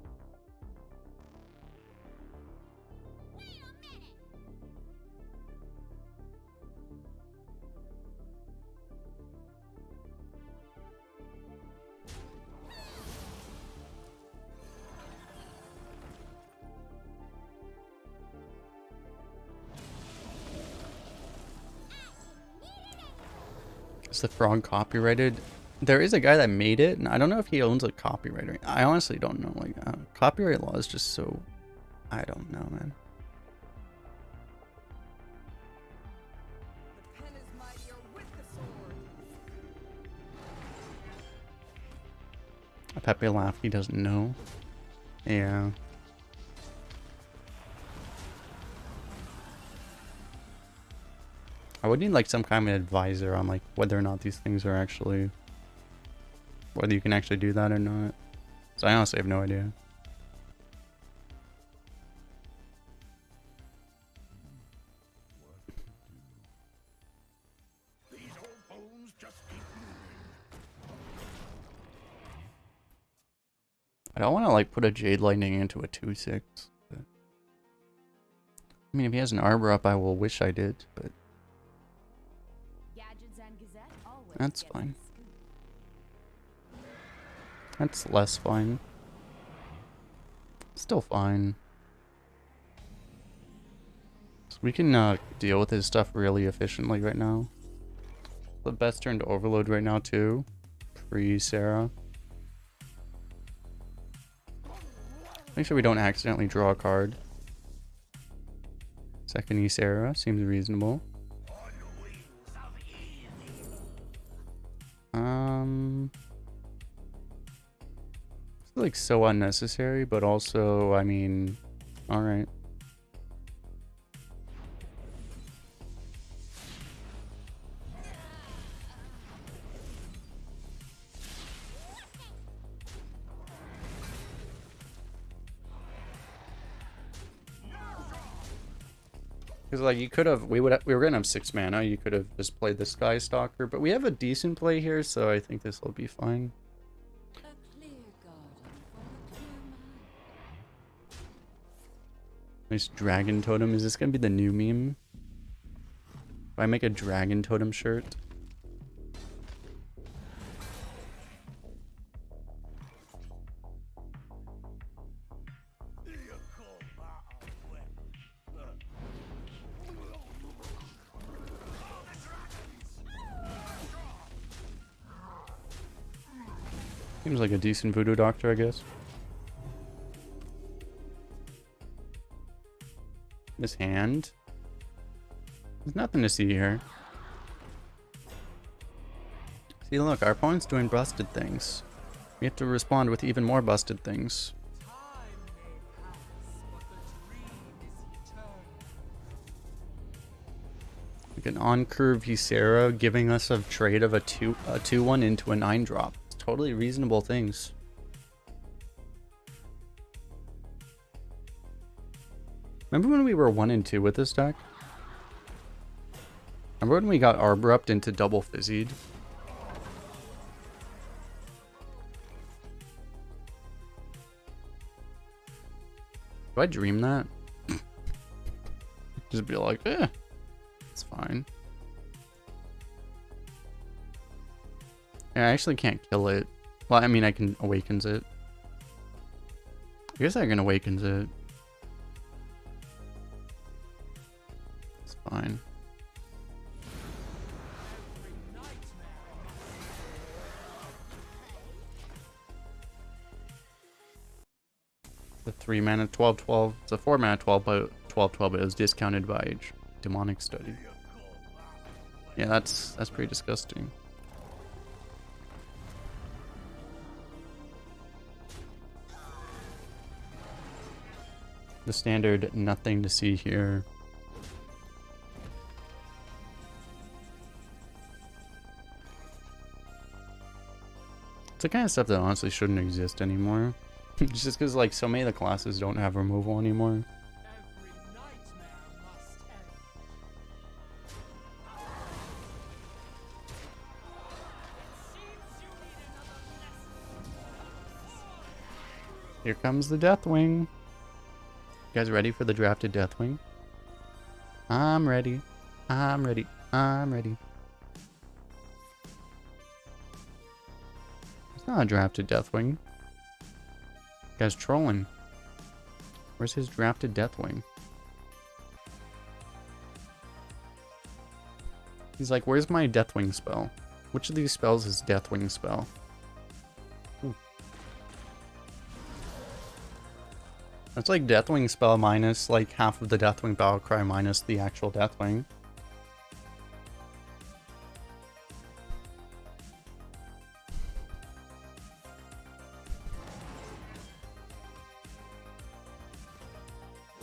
Is the frog copyrighted? There is a guy that made it, and I don't know if he owns a copyright. I honestly don't know. Like, copyright law is just so... I don't know, man. The pen is mightier with the sword. A Pepe laugh, he doesn't know. Yeah. I would need like some kind of advisor on like whether or not these things are actually, whether you can actually do that or not. So I honestly have no idea. I don't want to like put a Jade Lightning into a 2/6. But... I mean, if he has an Arbor up, I will wish I did, but that's fine. That's less fine. Still fine. So we can deal with his stuff really efficiently right now. The best turn to overload right now too. Pre-Ysera. Make sure we don't accidentally draw a card. Second Ysera seems reasonable. It's like so unnecessary, but also, I mean, alright. Because like you could have, we were gonna have 6 mana. You could have just played the Sky Stalker, but we have a decent play here, so I think this will be fine. Nice dragon totem. Is this gonna be the new meme? If I make a dragon totem shirt. Seems like a decent voodoo doctor, I guess. This hand? There's nothing to see here. See, look, our opponent's doing busted things. We have to respond with even more busted things. Like an on-curve Ysera giving us a trade of a 2/1 into a 9-drop. Totally reasonable things. Remember when we were 1 and 2 with this deck? Remember when we got Arbrupt into double fizzied? Do I dream that? Just be like, it's fine. Yeah, I actually can't kill it. Well, I mean, I can awakens it. I guess I can awakens it. It's fine. The 3 mana 12/12. It's a 4 mana 12/12, but it was discounted by demonic study. Yeah, that's pretty disgusting. The standard, nothing to see here. It's the kind of stuff that honestly shouldn't exist anymore. It's just because like so many of the classes don't have removal anymore. Here comes the Deathwing. You guys ready for the drafted Deathwing? I'm ready. I'm ready. I'm ready. It's not a drafted Deathwing. Guy's trolling. Where's his drafted Deathwing? He's like, where's my Deathwing spell? Which of these spells is Deathwing spell? Ooh. That's like Deathwing spell minus like half of the Deathwing Battlecry minus the actual Deathwing.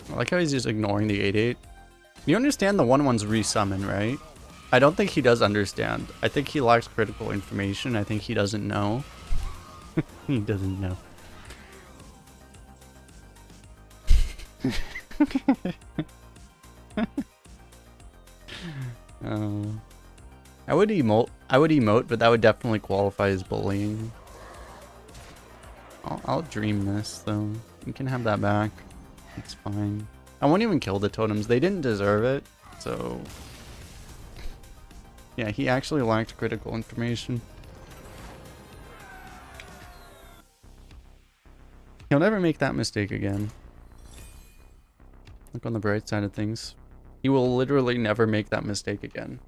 I like how he's just ignoring the 8/8. You understand the 1/1's resummon, right? I don't think he does understand. I think he lacks critical information. I think he doesn't know. He doesn't know. I would emote, but that would definitely qualify as bullying. I'll dream this though. You can have that back. It's fine. I won't even kill the totems. They didn't deserve it. So yeah, he actually lacked critical information. He'll never make that mistake again. Look on the bright side of things. He will literally never make that mistake again.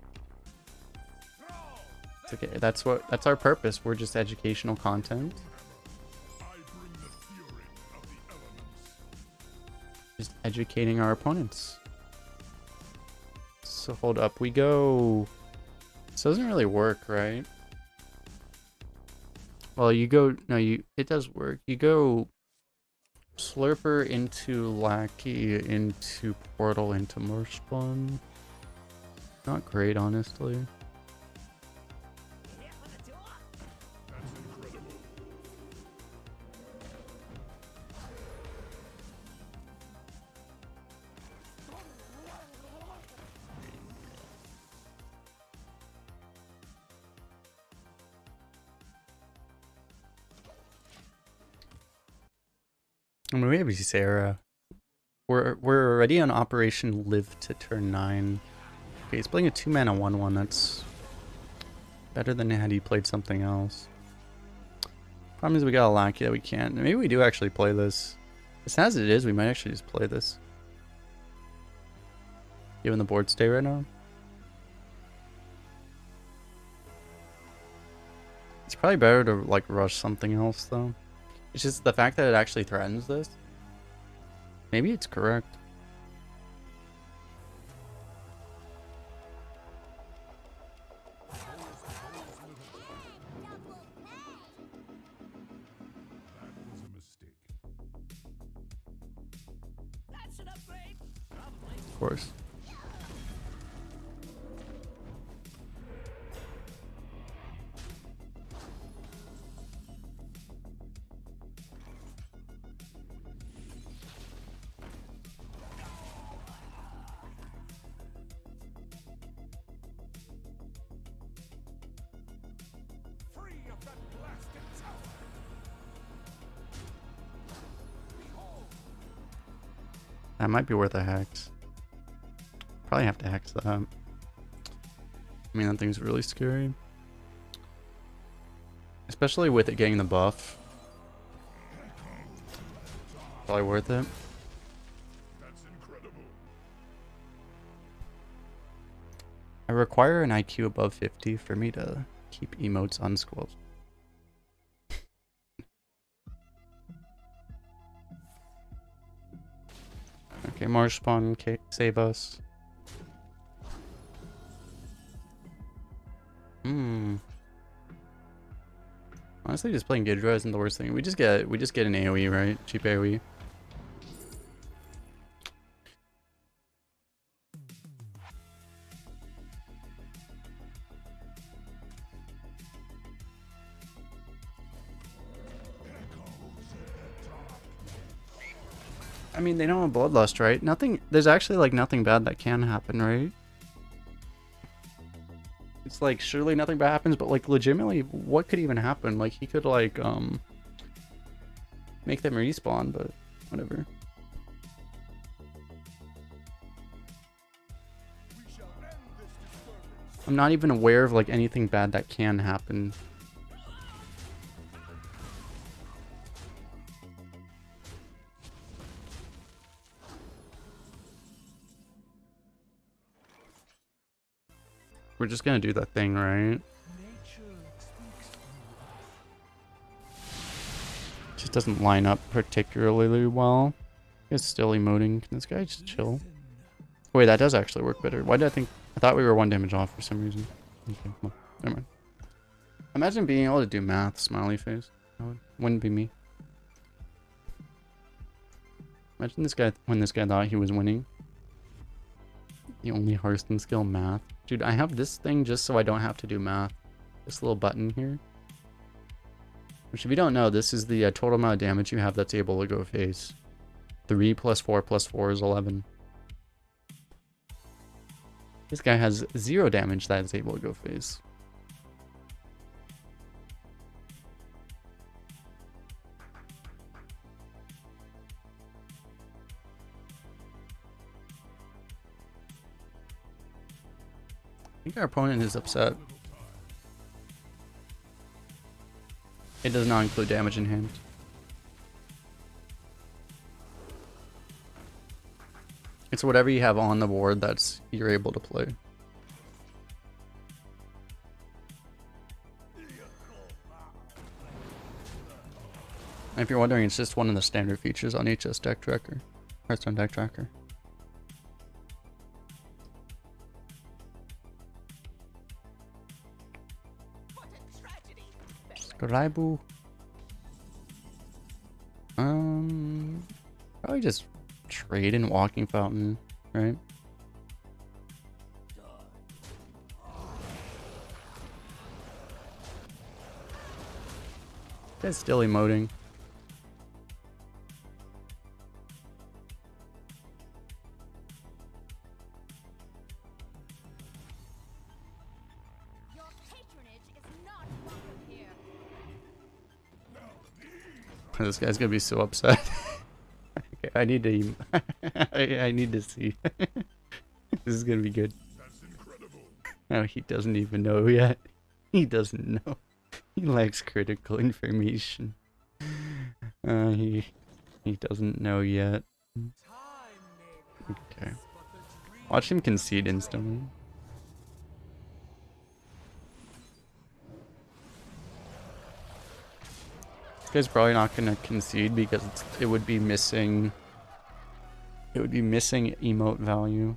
It's okay. That's our purpose. We're just educational content. Just educating our opponents. So hold up. We go... This doesn't really work, right? Well, you go... No, it does work. You go... Slurper into Lackey, into Portal, into Marshbun. Not great, honestly. I mean, we have Ysera. We're already on Operation Live to turn 9. Okay, he's playing a 2-mana 1/1. That's better than had he played something else. Problem is we got a Lackey that we can't. Maybe we do actually play this. As it is, we might actually just play this. Given the board stay right now. It's probably better to like rush something else though. It's just the fact that it actually threatens this. Maybe it's correct. Of course. That might be worth a hex. Probably have to hex that. I mean, that thing's really scary. Especially with it getting the buff. Probably worth it. I require an IQ above 50 for me to keep emotes unsquelched. Okay, Marsh spawn, save us. Honestly, just playing Gidra isn't the worst thing. We just get an AoE, right? Cheap AoE. I mean, they don't have Bloodlust, right? Nothing. There's actually like nothing bad that can happen, right? It's like surely nothing bad happens, but like legitimately, what could even happen? Like he could like make them respawn, but whatever. I'm not even aware of like anything bad that can happen. We're just gonna do that thing, right? Just doesn't line up particularly well. It's still emoting. Can this guy just chill? Wait, that does actually work better. Why did I think? I thought we were 1 damage off for some reason. Okay, well, never mind. Imagine being able to do math, smiley face. That wouldn't be me. Imagine this guy when this guy thought he was winning. The only Hearthstone skill, math. Dude, I have this thing just so I don't have to do math. This little button here. Which, if you don't know, this is the total amount of damage you have that's able to go face. 3 plus 4 plus 4 is 11. This guy has 0 damage that is able to go face. I think our opponent is upset. It does not include damage in hand. It's whatever you have on the board that's you're able to play. And if you're wondering, it's just one of the standard features on HS Deck Tracker, Hearthstone Deck Tracker. Scribu. Probably just trade in Walking Fountain, right? Guy's still emoting. Your patronage is not welcome here. This guy's gonna be so upset. Okay, I need to. I need to see. This is gonna be good. No, he doesn't even know yet. He doesn't know. He lacks critical information. He doesn't know yet. Okay. Watch him concede instantly. This guy's probably not gonna concede because it would be missing. It would be missing emote value.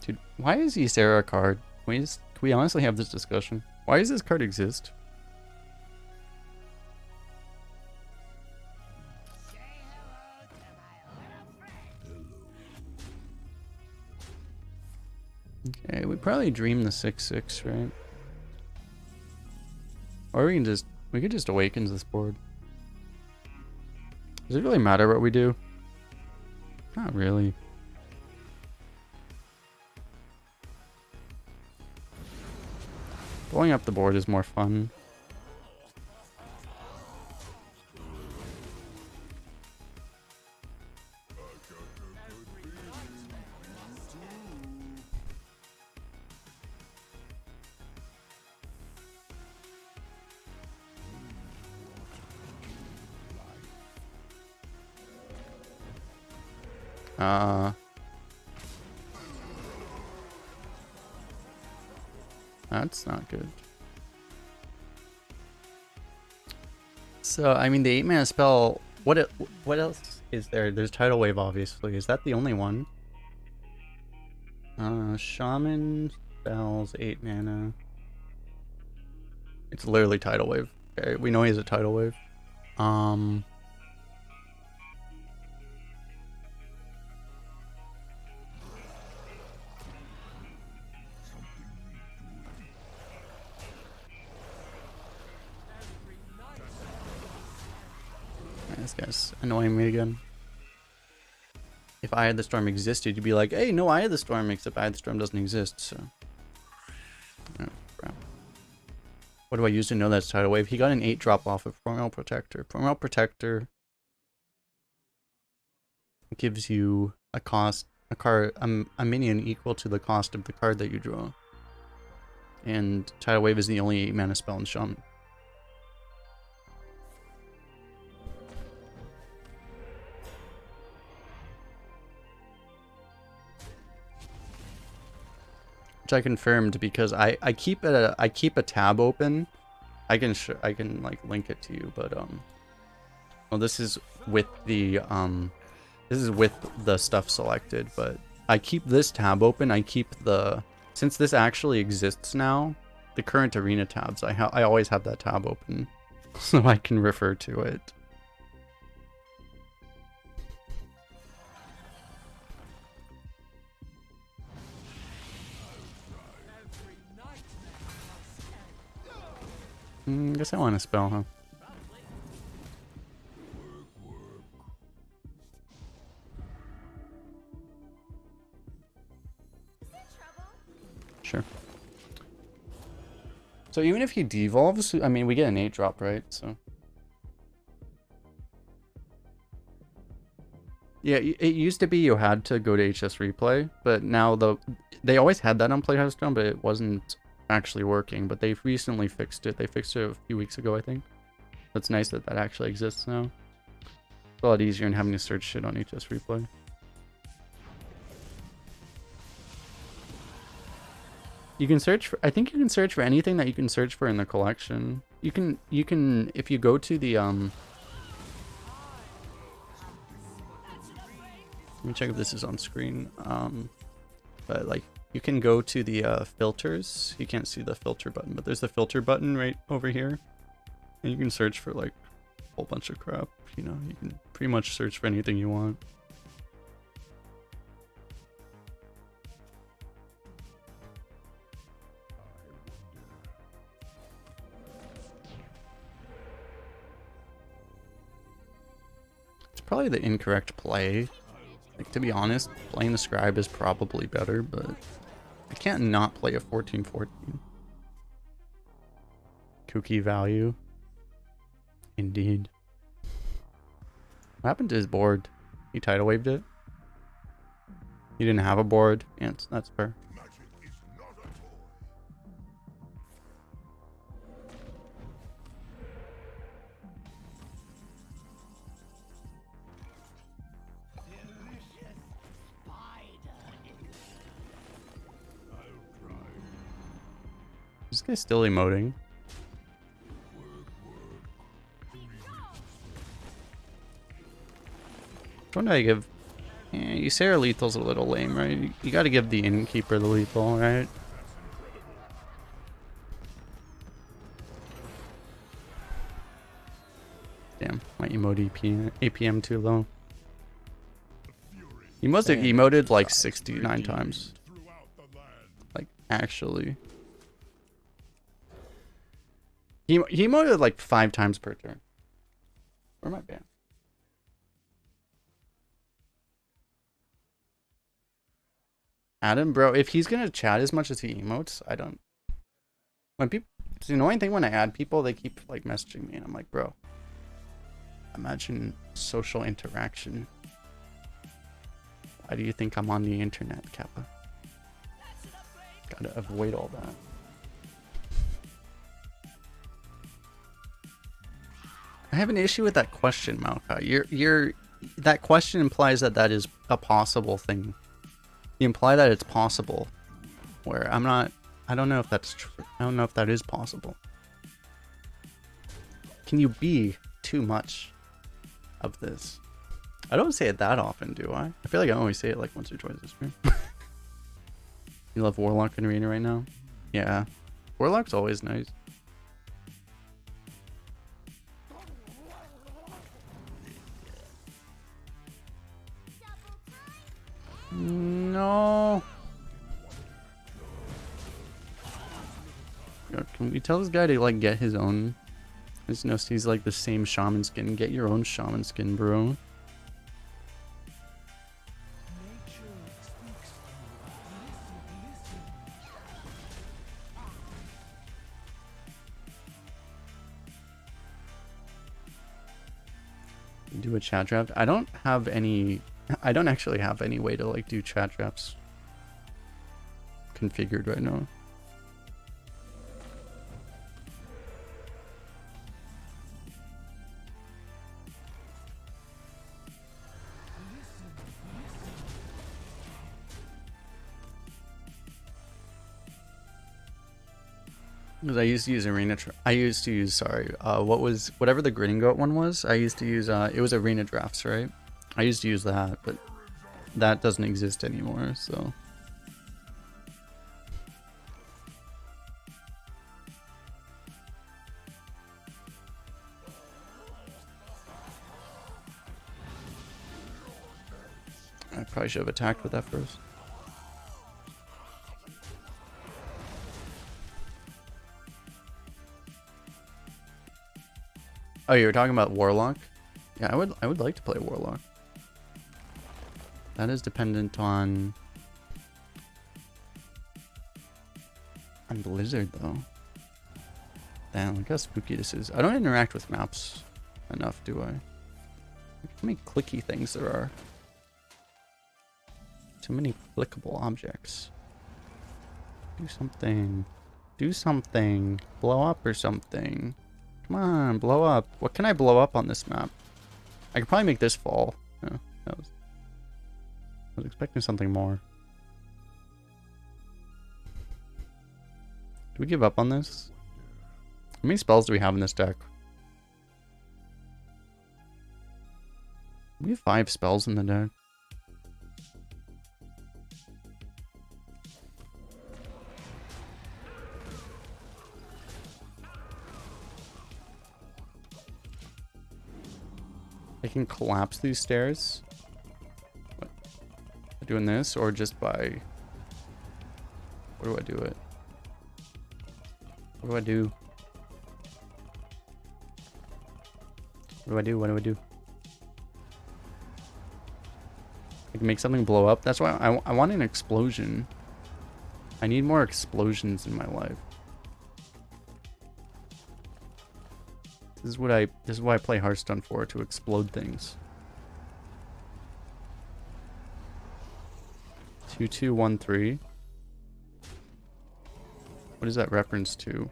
Dude, why is Ysera a card? Can we honestly have this discussion? Why does this card exist? Okay, we probably dream the 6/6, right? Or we could just awaken this board. Does it really matter what we do? Not really. Blowing up the board is more fun. That's not good. So, I mean, the 8-mana spell, what else is there? There's Tidal Wave, obviously. Is that the only one? Shaman spells 8 mana. It's literally Tidal Wave. Okay, we know he has a Tidal Wave. This guy's annoying me again. If Eye of the Storm existed, you'd be like, hey, no Eye of the Storm, except Eye of the Storm doesn't exist, so. Oh, crap. What do I use to know that's Tidal Wave? He got an 8 drop off of Primal Protector. Primal Protector gives you a minion equal to the cost of the card that you draw. And Tidal Wave is the only 8 mana spell in Shaman. Which I confirmed because I keep a tab open. I can like link it to you, but well, this is with the stuff selected, but I keep this tab open. I keep since this actually exists now, the current arena tabs. I always have that tab open so I can refer to it. Guess I want to spell, huh? Sure. So even if he devolves, I mean, we get an 8 drop, right? So. Yeah, it used to be you had to go to HS Replay, but now they always had that on Play Hearthstone, but it wasn't actually working. But they've recently fixed it. They fixed it a few weeks ago, I think. It's nice that that actually exists now. It's a lot easier than having to search shit on HS Replay. You can search for, I think you can search for anything that you can search for in the collection. You can if you go to the let me check if this is on screen. But like you can go to the filters. You can't see the filter button, but there's the filter button right over here. And you can search for like a whole bunch of crap, you know, you can pretty much search for anything you want. It's probably the incorrect play. Like, to be honest, playing the scribe is probably better, but I can't not play a 14/14. Kooky value. Indeed. What happened to his board? He tidal waved it? He didn't have a board? Yeah, that's fair. This guy's still emoting. What do I give? Yeah, Ysera lethal's a little lame, right? You gotta give the innkeeper the lethal, right? Damn, my emote APM too low. He must have emoted like 69 times. Like, actually. He emoted like 5 times per turn. Where am I banned? Adam, bro, if he's gonna chat as much as he emotes, I don't... When people, it's the annoying thing when I add people, they keep like messaging me, and I'm like, bro, imagine social interaction. Why do you think I'm on the internet, Kappa? Gotta avoid all that. I have an issue with that question, Malka. That question implies that that is a possible thing. You imply that it's possible, where I'm not. I don't know if that's true. I don't know if that is possible. Can you be too much of this? I don't say it that often, do I? I feel like I only say it like once or twice this stream. You love Warlock and Arena right now? Yeah. Warlock's always nice. No. Yo, can we tell this guy to like get his own? I just noticed he's like the same shaman skin. Get your own shaman skin, bro. Do a chat draft. I don't have any. I don't actually have any way to like do chat drafts configured right now. Because I used to use Arena. I used to use, sorry, whatever the Grinning Goat one was. I used to use, it was Arena Drafts, right? I used to use that, but that doesn't exist anymore, so. I probably should have attacked with that first. Oh, you were talking about Warlock? Yeah, I would like to play Warlock. That is dependent on Blizzard though. Damn, look how spooky this is. I don't interact with maps enough, do I? Look how many clicky things there are. Too many clickable objects. Do something. Do something. Blow up or something. Come on, blow up. What can I blow up on this map? I could probably make this fall. No, I was expecting something more. Do we give up on this? How many spells do we have in this deck? We have 5 spells in the deck. I can collapse these stairs. What? By doing this, or just by... What do I do it? What do I do? What do I do? What do I do? I can make something blow up. That's why I want an explosion. I need more explosions in my life. This is what I play Hearthstone for, to explode things. 2213. What is that reference to?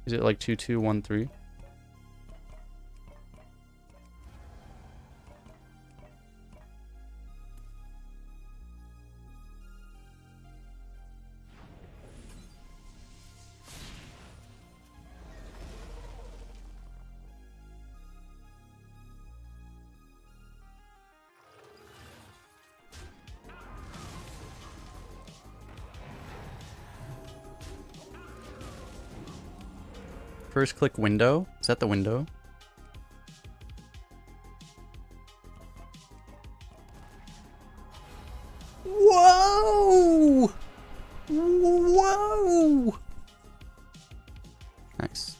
Is it like 2213? First click window. Is that the window? Whoa! Whoa! Nice.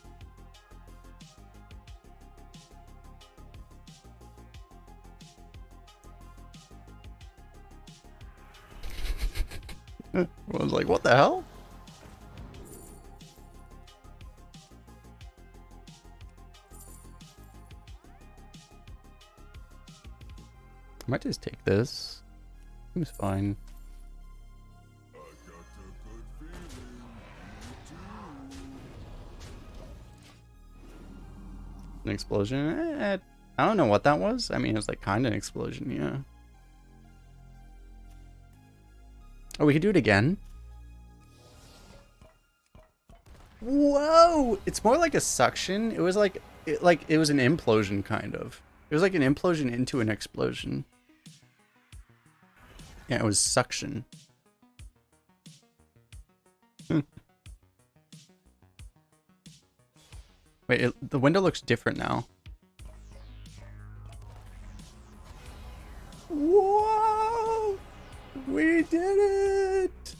I was like, what the hell? Might just take this. Seems fine. An explosion? I don't know what that was. I mean, it was like kind of an explosion, yeah. Oh, we could do it again? Whoa! It's more like a suction. It was like it was an implosion, kind of. It was like an implosion into an explosion. Yeah, it was suction. Wait, the window looks different now. Whoa! We did it!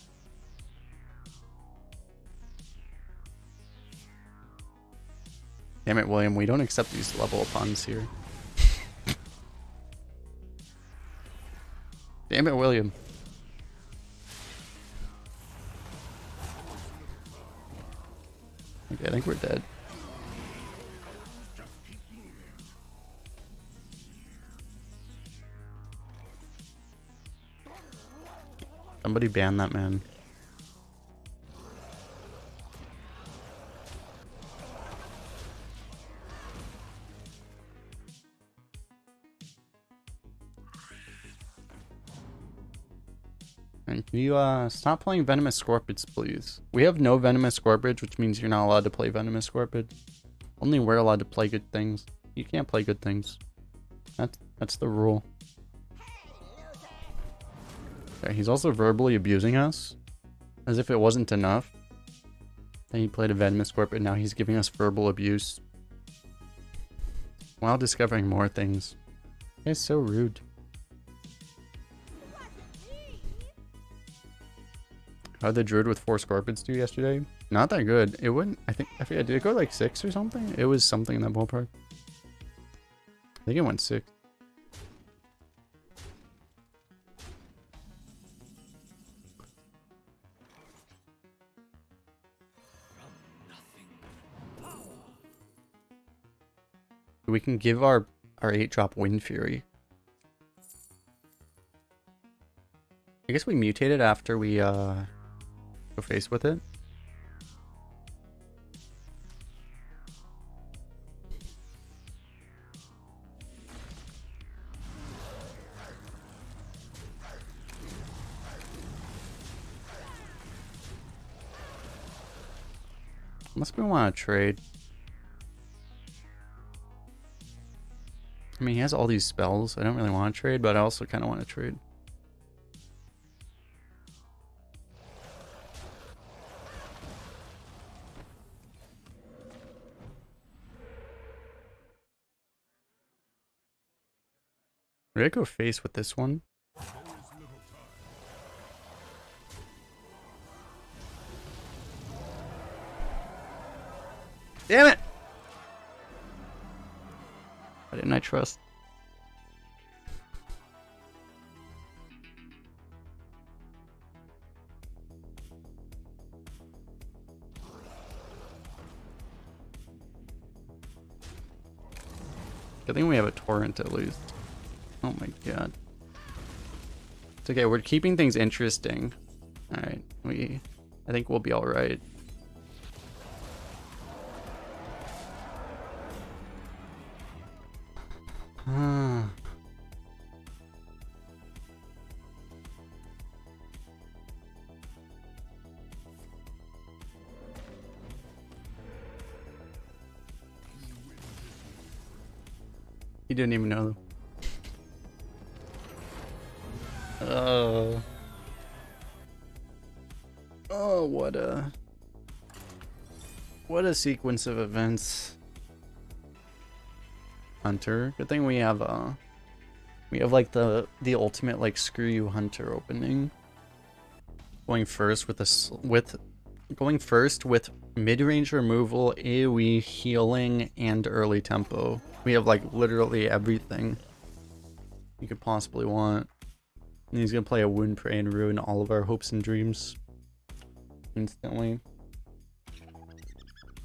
Damn it, William, we don't accept these level puns here. Damn it, William. Okay, I think we're dead. Somebody ban that man. And can you stop playing Venomous Scorpids, please? We have no Venomous Scorpids, which means you're not allowed to play Venomous Scorpids. Only we're allowed to play good things. You can't play good things. That's the rule. Okay, he's also verbally abusing us. As if it wasn't enough. Then he played a Venomous Scorpid, now he's giving us verbal abuse. While discovering more things. It's so rude. How'd the Druid with 4 Scorpids do yesterday? Not that good. It wouldn't, I forget, did it go like 6 or something? It was something in that ballpark. I think it went 6. We can give our 8-drop Wind Fury. I guess we mutated after we go face with it. Unless we want to trade. I mean, he has all these spells. I don't really want to trade, but I also kind of want to trade. Did I go face with this one? Damn it! Why didn't I trust? Good thing we have a torrent at least. Oh my god. It's okay, we're keeping things interesting. Alright, I think we'll be alright. He didn't even know. Oh, what a sequence of events. Hunter. Good thing we have like the ultimate like screw you Hunter opening. Going first with mid-range removal, AoE healing, and early tempo. We have like literally everything you could possibly want. And he's gonna play a Wound Prey and ruin all of our hopes and dreams instantly.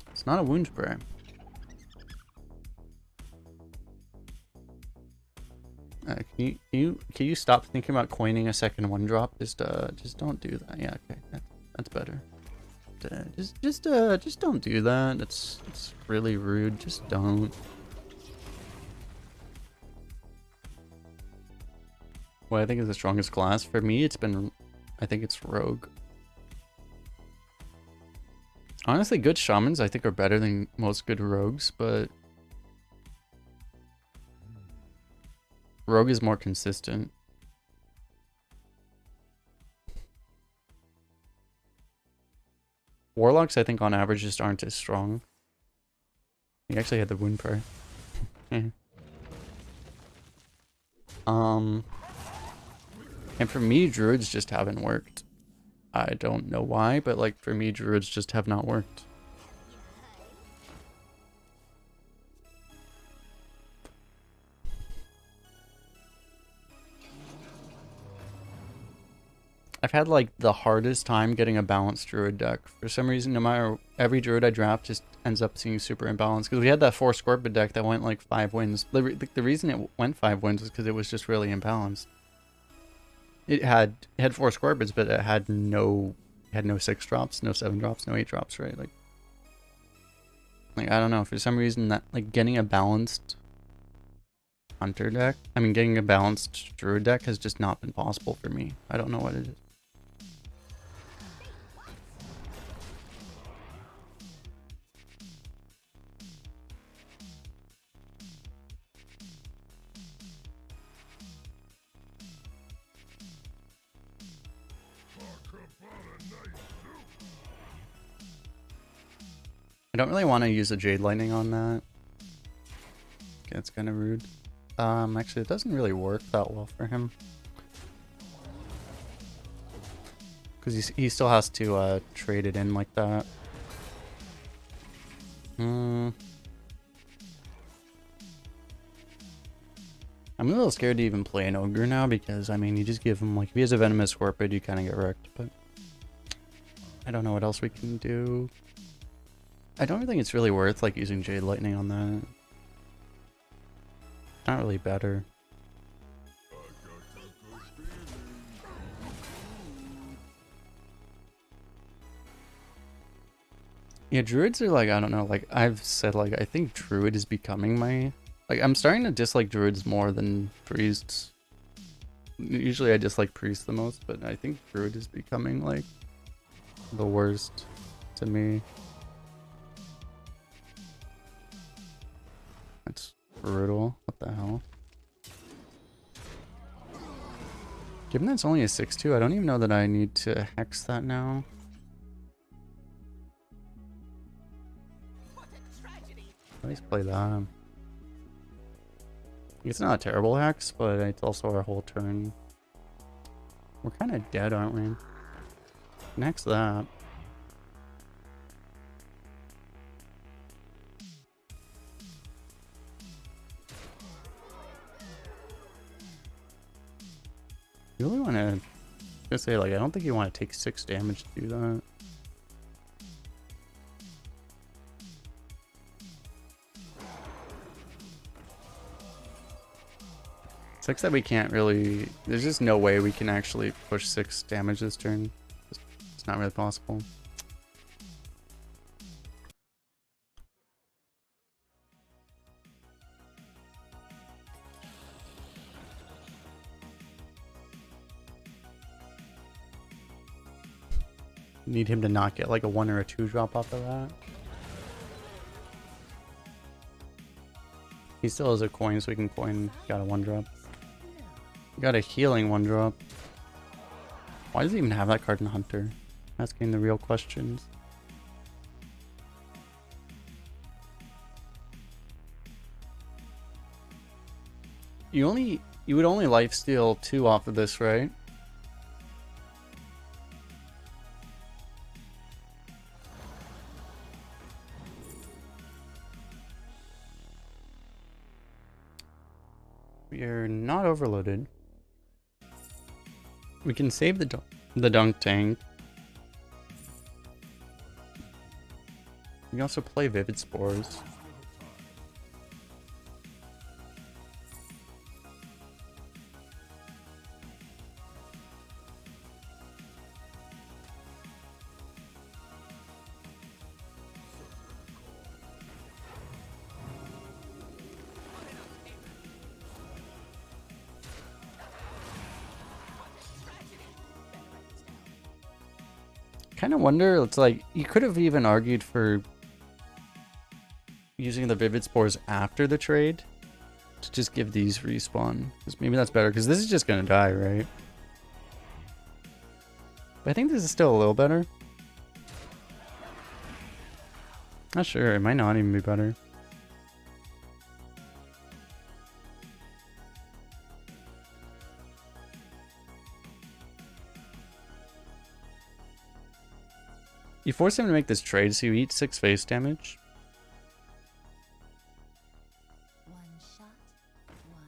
It's not a Wound Prey. Can you stop thinking about coining a second one drop? Just don't do that. Yeah, okay, that's better. Just don't do that. It's really rude. Just don't. What I think is the strongest class for me, I think it's Rogue. Honestly, good shamans I think are better than most good rogues, but Rogue is more consistent. Warlocks, I think, on average, just aren't as strong. He actually had the wound prayer. And for me, druids just haven't worked. I don't know why, but like for me, druids just have not worked. I've had like the hardest time getting a balanced druid deck. For some reason, no matter every druid I draft just ends up seeing super imbalanced. Because we had that 4 Scorpid deck that went like 5 wins. The reason it went 5 wins is because it was just really imbalanced. It had 4 Scorpids, but it had no 6 drops, no 7 drops, no 8 drops, right? Like I don't know, for some reason that like getting a balanced hunter deck, getting a balanced druid deck has just not been possible for me. I don't know what it is. I don't really want to use a Jade Lightning on that. Okay, it's kind of rude. Actually, it doesn't really work that well for him. Because he still has to trade it in like that. I'm a little scared to even play an Ogre now because, you just give him, like, if he has a Venomous Scorpid, you kind of get wrecked, but I don't know what else we can do. I don't think it's really worth, like, using Jade Lightning on that. Not really better. Yeah, druids are like, I don't know, like I've said, like I think druid is becoming my, like I'm starting to dislike druids more than priests. Usually I dislike priests the most, but I think druid is becoming like the worst to me. That's brutal. What the hell? Given that's only a 6/2, I don't even know that I need to hex that now. At least play that. It's not a terrible hex, but it's also our whole turn. We're kind of dead, aren't we? Next that. You really want to say, like, I don't think you want to take 6 damage to do that. Sucks that we can't really, there's just no way we can actually push 6 damage this turn. It's not really possible. Need him to not get like a 1 or a 2 drop off of that. He still has a coin, so we can coin. Got a 1 drop. Got a healing 1 drop. Why does he even have that card in Hunter? Asking the real questions. You would only lifesteal 2 off of this, right? We are not overloaded. We can save the dunk tank. We can also play Vivid Spores. 'Cause kind of wonder, it's like, you could have even argued for using the Vivid Spores after the trade to just give these respawn. Because maybe that's better, because this is just going to die, right? But I think this is still a little better. Not sure, it might not even be better. You force him to make this trade, so you eat 6 face damage. One shot, one.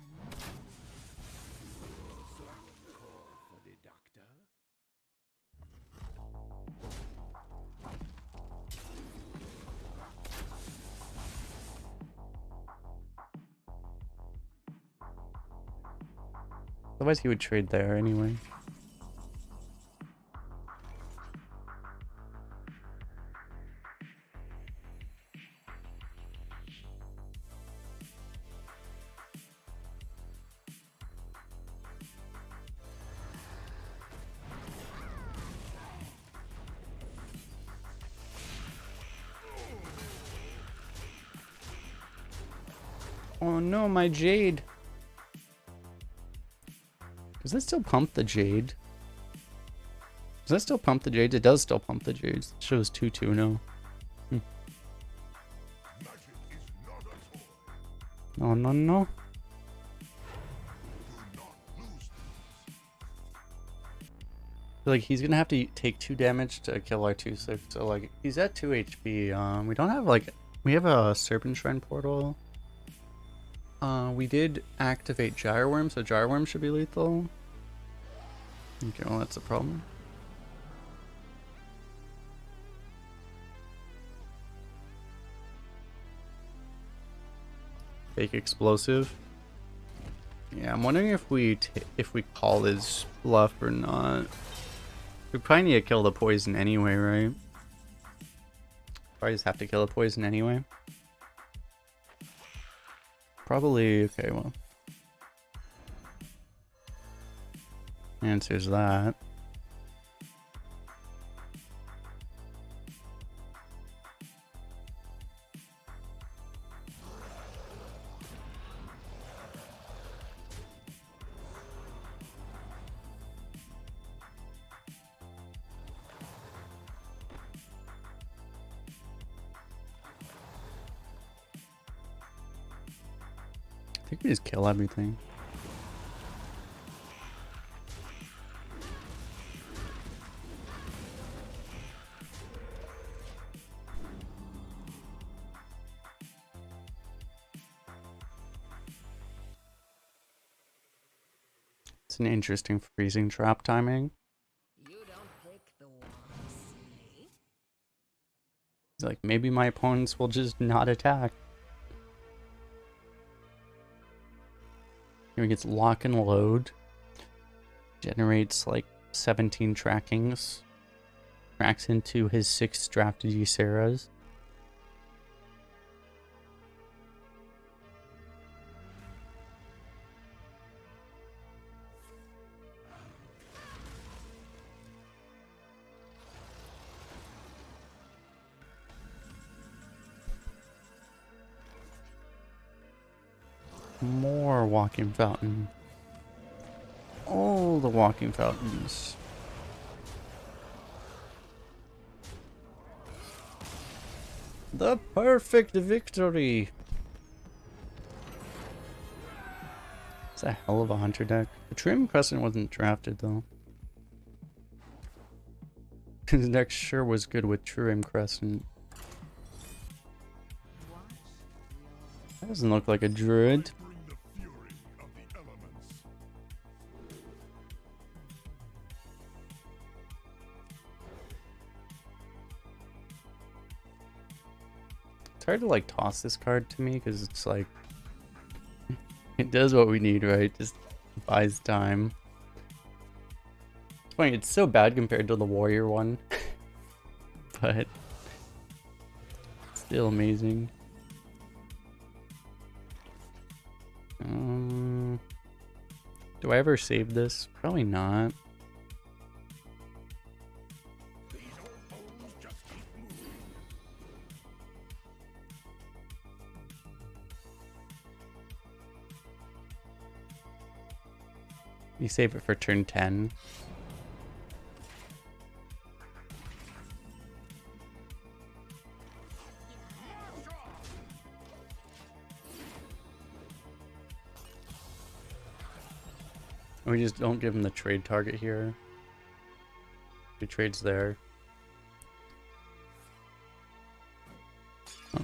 Otherwise he would trade there anyway. Oh no, my Jade. Does that still pump the Jade? Does that still pump the Jades? It does still pump the Jades. It shows 2-2 now. Oh no no. Like he's gonna have to take 2 damage to kill our 2/6. So like he's at 2 HP. We don't have like, we have a Serpent Shrine portal. We did activate Gyre Worm, so Gyre Worm should be lethal. Okay, well that's a problem. Fake explosive. Yeah, I'm wondering if we call his bluff or not. We probably need to kill the poison anyway, right? Probably just have to kill the poison anyway. Probably, okay, well. Answers that. I think we just kill everything. It's an interesting freezing trap timing. You don't pick the one, silly. It's like, maybe my opponents will just not attack. Here he gets lock and load. Generates like 17 trackings. Tracks into his 6 drafted Yseras. More walking fountain. All the walking fountains. The perfect victory. It's a hell of a hunter deck. The Trim Crescent wasn't drafted though. His deck sure was good with Trim Crescent. That doesn't look like a druid. It's hard to like toss this card to me because it's like it does what we need, right? Just buys time. It's funny, it's so bad compared to the warrior one. But still amazing. Do I ever save this? Probably not. You save it for turn 10. We just don't give him the trade target here. He trades there. Oh.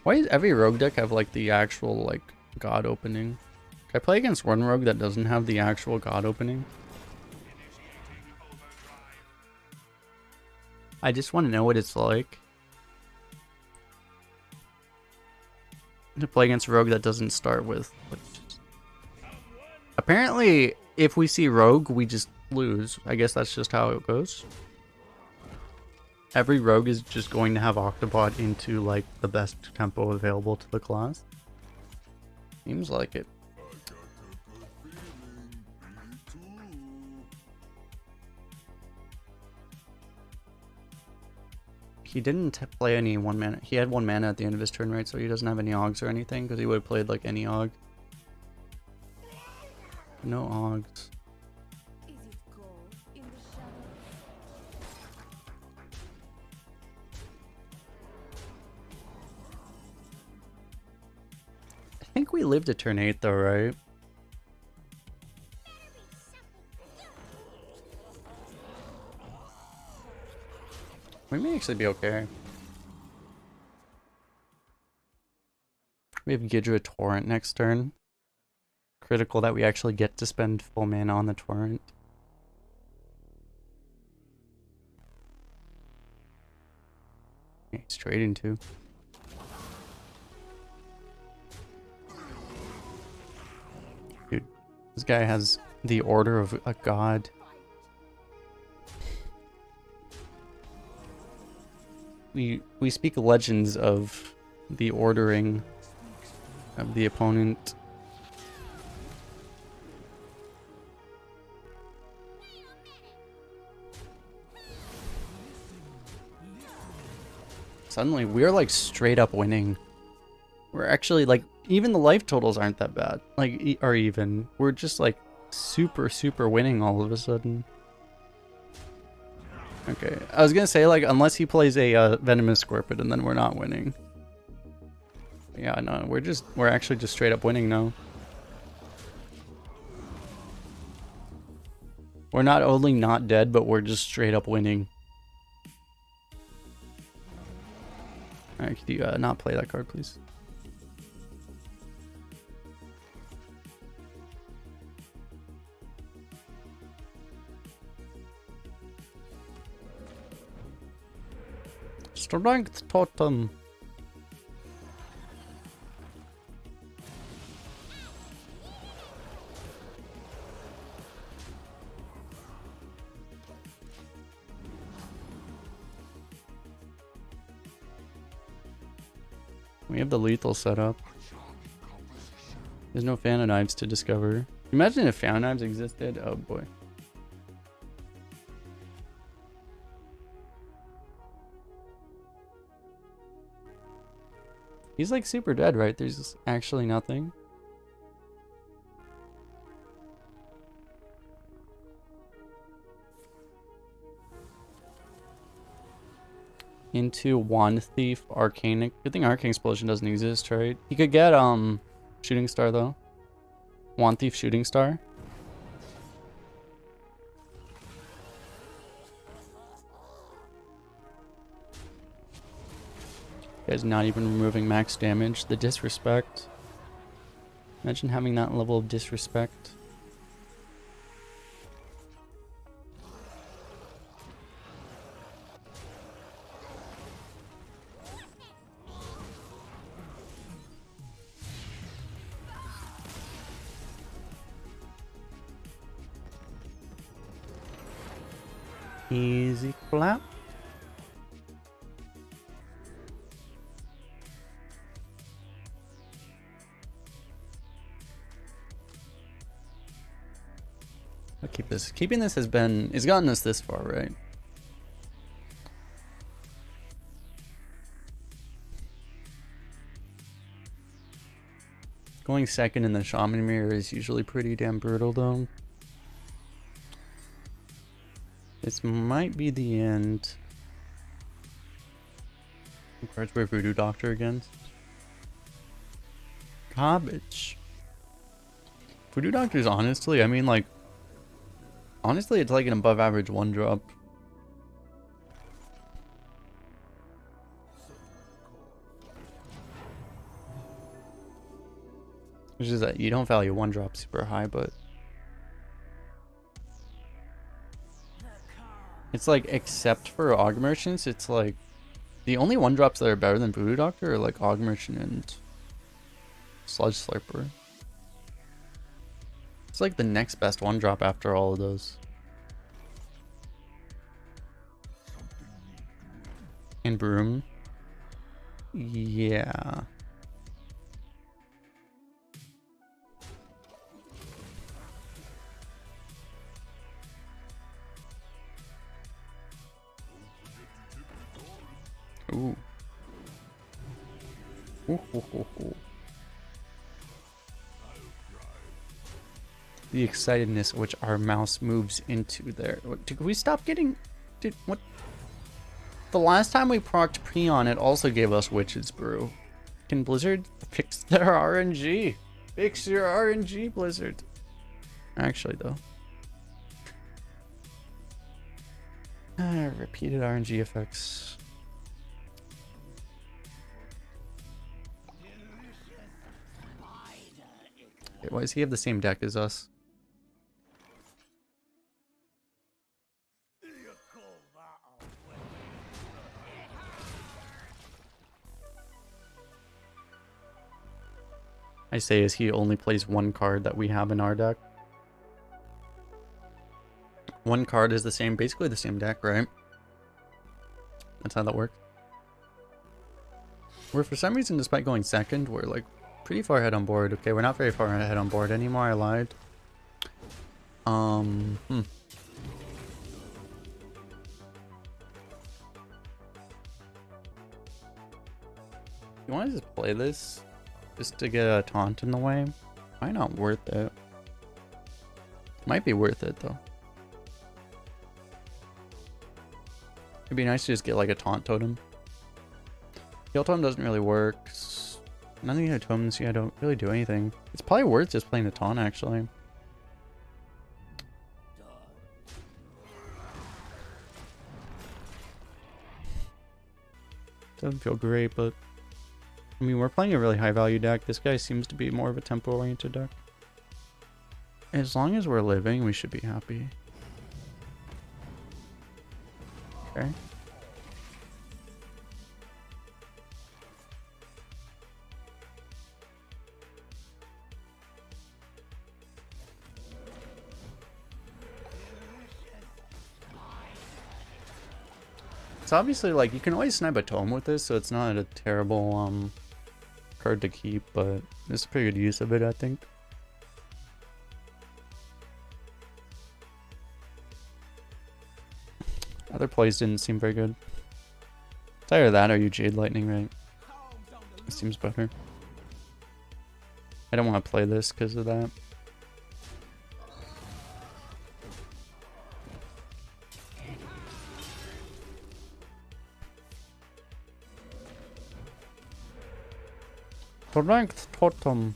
Why does every rogue deck have like the actual like god opening? Can I play against one rogue that doesn't have the actual god opening? I just want to know what it's like to play against a rogue that doesn't start with. Apparently, if we see rogue, we just lose. I guess that's just how it goes. Every rogue is just going to have Octobot into like the best tempo available to the class. Seems like it. He didn't play any 1 mana. He had 1 mana at the end of his turn, right? So he doesn't have any Augs or anything, because he would have played like any Aug. No Augs. I think we lived to turn 8 though, right? We may actually be okay. We have Gidra Torrent next turn. Critical that we actually get to spend full mana on the Torrent. He's trading too. Dude, this guy has the Order of a God. We speak legends of the ordering of the opponent. Suddenly we're like straight up winning. We're actually like, even the life totals aren't that bad. Like, or even. We're just like super winning all of a sudden. Okay, I was gonna say like, unless he plays a Venomous Scorpion, then we're not winning. Yeah, no, we're actually just straight up winning now. We're not only not dead, but we're just straight up winning. Alright, could you not play that card, please? Strength Totem. We have the lethal set up. There's no Fountain Knives to discover. Imagine if Fountain Knives existed. Oh boy. He's like super dead, right? There's actually nothing. Into Wand Thief, Arcanic. Good thing Arcane Explosion doesn't exist, right? He could get Shooting Star though. Wand Thief, Shooting Star. Guy's not even removing max damage. The disrespect. Imagine having that level of disrespect. Easy clap. I'll keep this. Keeping this has gotten us this far, right? Going second in the Shaman Mirror is usually pretty damn brutal though. This might be the end. Cards where Voodoo Doctor against. Garbage. Voodoo Doctor is honestly, I mean like, honestly it's like an above average 1-drop. Which is that you don't value 1-drop super high, but it's like, except for Og Merchants, it's like the only 1-drops that are better than Voodoo Doctor are like Og Merchant and Sludge Slurper. It's like the next best 1-drop after all of those. And Broom. Yeah. Ooh. Ooh, ooh, ooh, ooh. The excitedness which our mouse moves into there. Did we stop getting... what? The last time we procced Preon, it also gave us Witch's Brew. Can Blizzard fix their RNG? Fix your RNG, Blizzard. Actually, though. Repeated RNG effects. Wait, why does he have the same deck as us? I say as he only plays one card that we have in our deck. One card is the same, basically the same deck, right? That's how that works. We're, for some reason, despite going second, we're like pretty far ahead on board. Okay, we're not very far ahead on board anymore, I lied. You want to just play this? Just to get a taunt in the way? Might not worth it. Might be worth it though. It'd be nice to just get like a taunt totem. Heal totem doesn't really work. None of the other totems, yeah, don't really do anything. It's probably worth just playing the taunt actually. Doesn't feel great, but I mean, we're playing a really high value deck. This guy seems to be more of a tempo oriented deck. As long as we're living, we should be happy. Okay. It's obviously like you can always snipe a tome with this, so it's not a terrible card to keep, but it's a pretty good use of it, I think. Other plays didn't seem very good. It's either that or you Jade Lightning, right? It seems better. I don't want to play this because of that. Ranked Totem.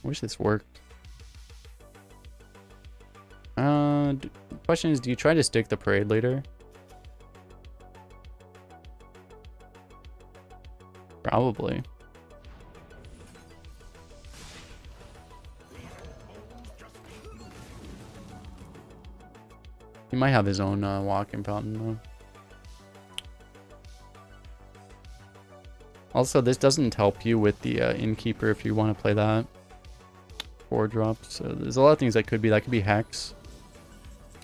I wish this worked. The question is, do you try to stick the parade later? Probably. He might have his own walking fountain though. Also, this doesn't help you with the Innkeeper if you want to play that. 4 drops. So there's a lot of things that could be. That could be Hex.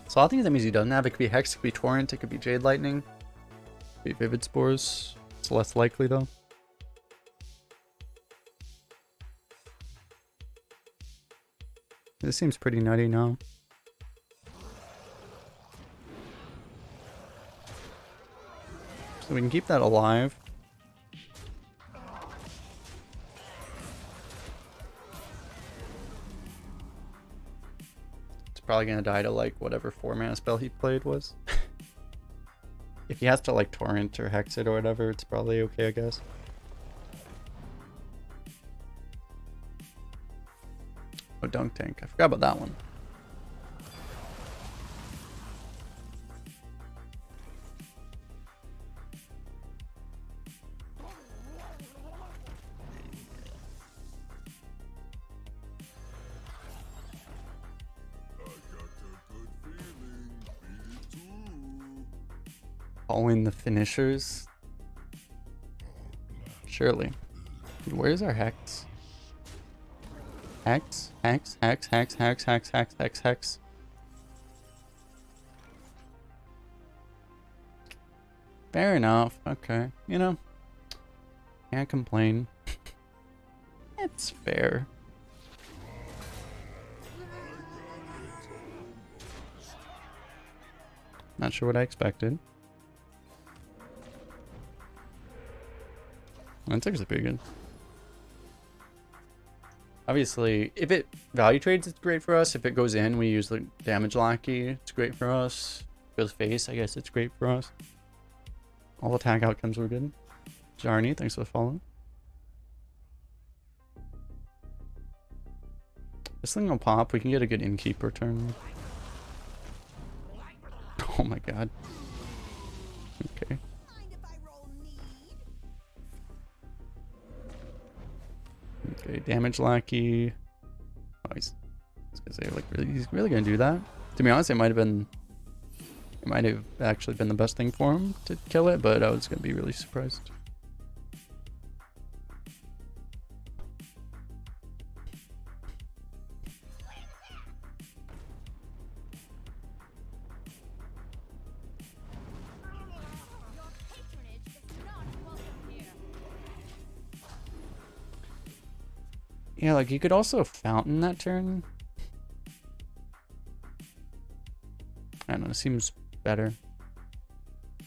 So a lot of things that means you don't have. It could be Hex, it could be Torrent, it could be Jade Lightning. It could be Vivid Spores. It's less likely though. This seems pretty nutty now. So we can keep that alive. probably gonna die to like whatever 4-mana spell he played was. If he has to like torrent or hex it or whatever, it's probably okay, I guess. Oh, dunk tank. I forgot about that one. Following the finishers. Surely. Dude, where's our hex? Hex, hex, hex, hex, hex, hex, hex, hex, hex. Fair enough. Okay. You know, can't complain. It's fair. Not sure what I expected. That's actually pretty good. Obviously, if it value trades, it's great for us. If it goes in, we use the damage lackey. It's great for us. If it goes face, I guess it's great for us. All attack outcomes were good. Jarny, thanks for the follow. This thing will pop. We can get a good innkeeper turn. Oh my god. Okay. Okay, damage lackey. Oh, he's gonna say like he's really gonna do that. To be honest, it might have actually been the best thing for him to kill it, but I was gonna be really surprised. Yeah, like you could also fountain that turn. I don't know, it seems better. At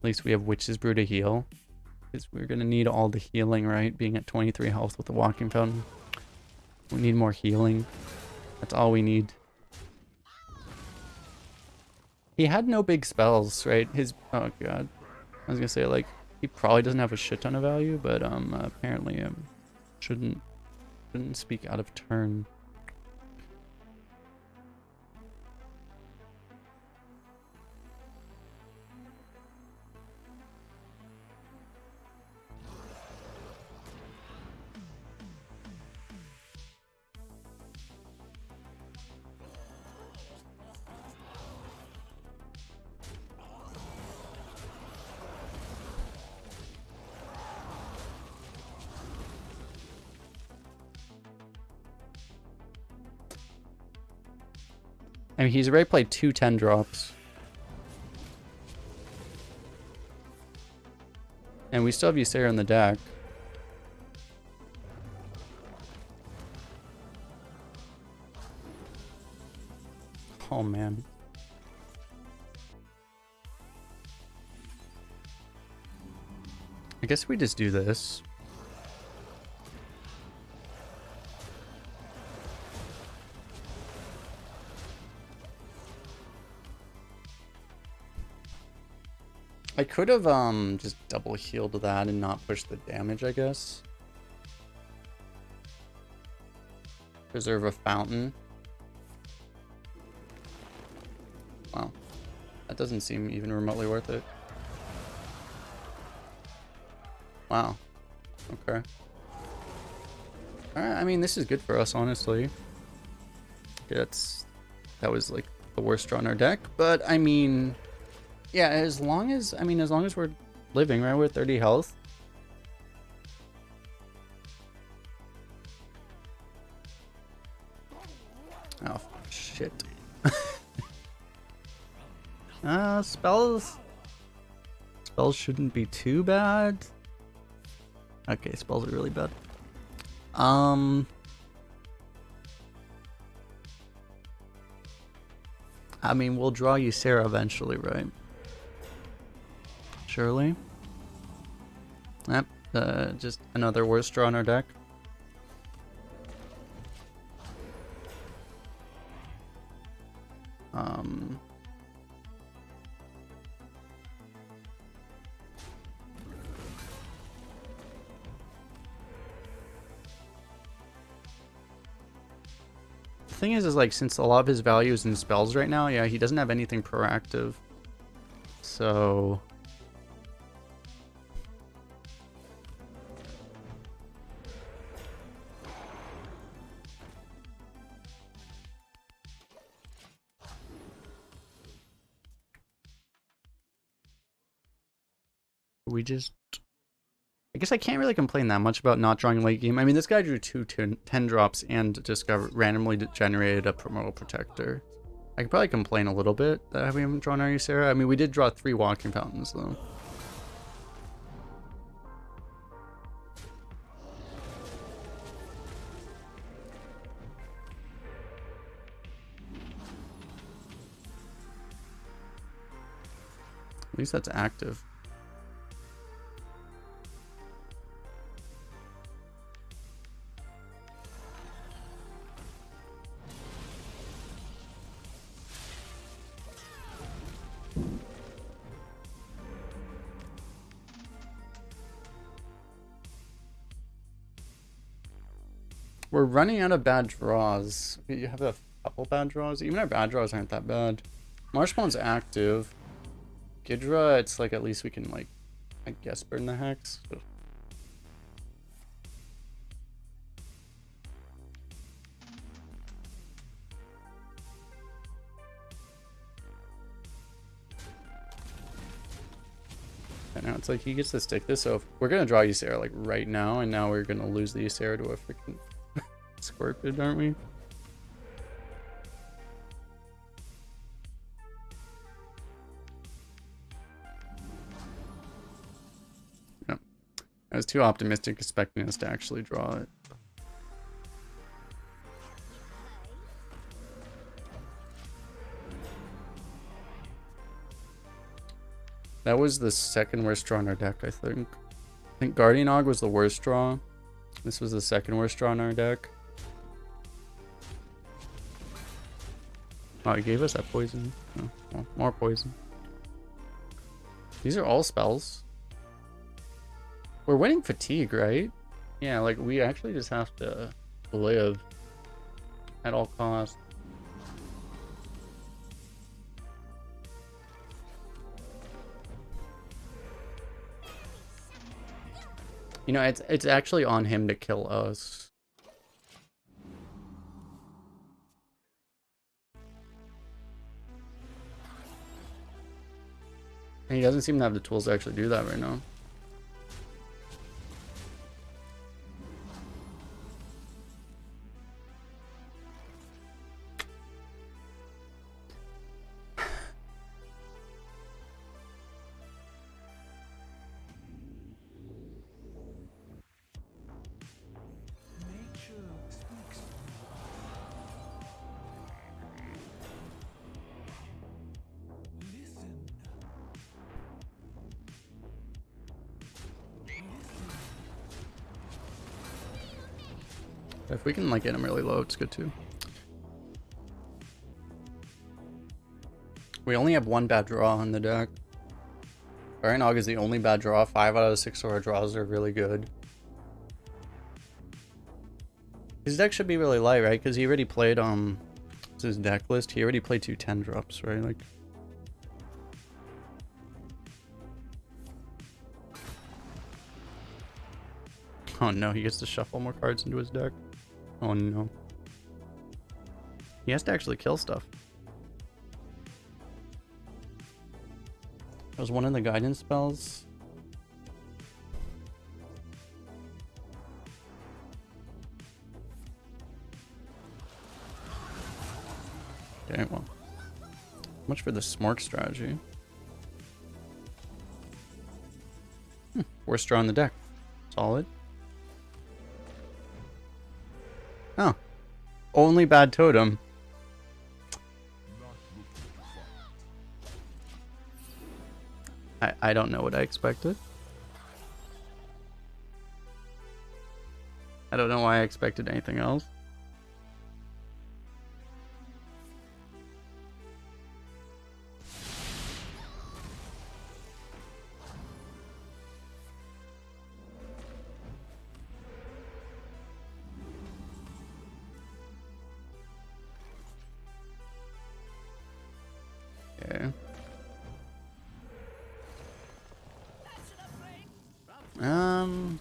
least we have Witch's Brew to heal. Because we're gonna need all the healing, right? Being at 23 health with the walking fountain. We need more healing. That's all we need. He had no big spells, right? Oh god. I was gonna say like he probably doesn't have a shit ton of value, but apparently shouldn't speak out of turn. I mean, he's already played 2 10 drops. And we still have Ysera in the deck. Oh, man. I guess we just do this. I could have just double healed that and not push the damage, I guess. Preserve a fountain. Wow. That doesn't seem even remotely worth it. Wow. Okay. Alright, I mean, this is good for us, honestly. Okay, that was like the worst draw in our deck, but I mean, yeah, as long as we're living, right? We're 30 health. Oh, shit. Spells shouldn't be too bad. Okay, spells are really bad. I mean, we'll draw Ysera eventually, right? Surely. Yep, just another worst draw in our deck. The thing is like, since a lot of his value is in spells right now, yeah, he doesn't have anything proactive. So we just, I guess I can't really complain that much about not drawing late game. I mean, this guy drew 10 drops and randomly generated a Primordial Protector. I could probably complain a little bit that we haven't drawn our Ysera. I mean, we did draw 3 Walking Fountains, though. At least that's active. We're running out of bad draws. You have a couple bad draws. Even our bad draws aren't that bad. Marshmallow's active. Gidra, it's like at least we can, like, I guess burn the hex. So. And now it's like he gets to stick this, so if we're gonna draw Ysera like right now, and now we're gonna lose the Ysera to a freaking Scorpion, aren't we? Yep. I was too optimistic expecting us to actually draw it. That was the second worst draw in our deck, I think. I think Guardian Og was the worst draw. This was the second worst draw in our deck. Oh, he gave us that poison. Oh, well, more poison. These are all spells. We're winning fatigue, right? Yeah, like we actually just have to live at all costs. You know, it's actually on him to kill us. And he doesn't seem to have the tools to actually do that right now. If we can like get him really low, it's good too. We only have one bad draw on the deck. Barren Og is the only bad draw. 5 out of 6 of our draws are really good. His deck should be really light, right? Because he already played it's his deck list. He already played 2 10 drops, right? Like. Oh no, he gets to shuffle more cards into his deck. Oh no. He has to actually kill stuff. That was one of the guidance spells. Okay, well. Much for the Smork strategy. Worst draw on the deck. Solid. Oh. Only bad totem. I don't know what I expected. I don't know why I expected anything else. Depends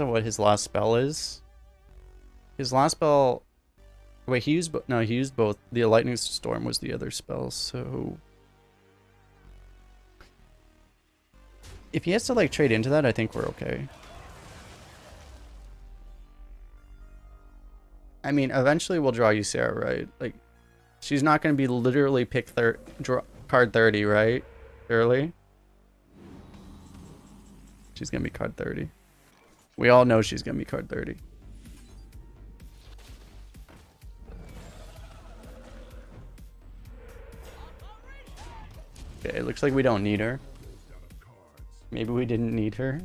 on what his last spell is. His last spell. Wait, he used no, he used both. The lightning storm was the other spell, so if he has to like trade into that, I think we're okay. I mean, eventually we'll draw Ysera, right? Like, she's not going to be literally pick card 30, right? Early. She's going to be card 30. We all know she's going to be card 30. Okay, it looks like we don't need her. Maybe we didn't need her.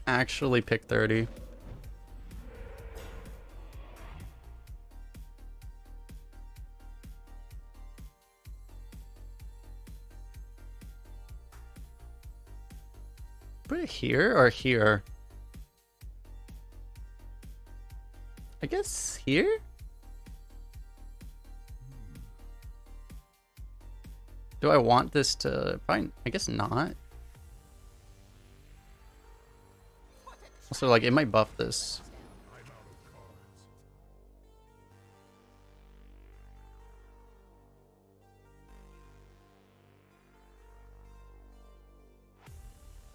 Actually pick 30. Put it here or here? I guess here? Do I want this to... Fine, I guess not. Also, like, it might buff this.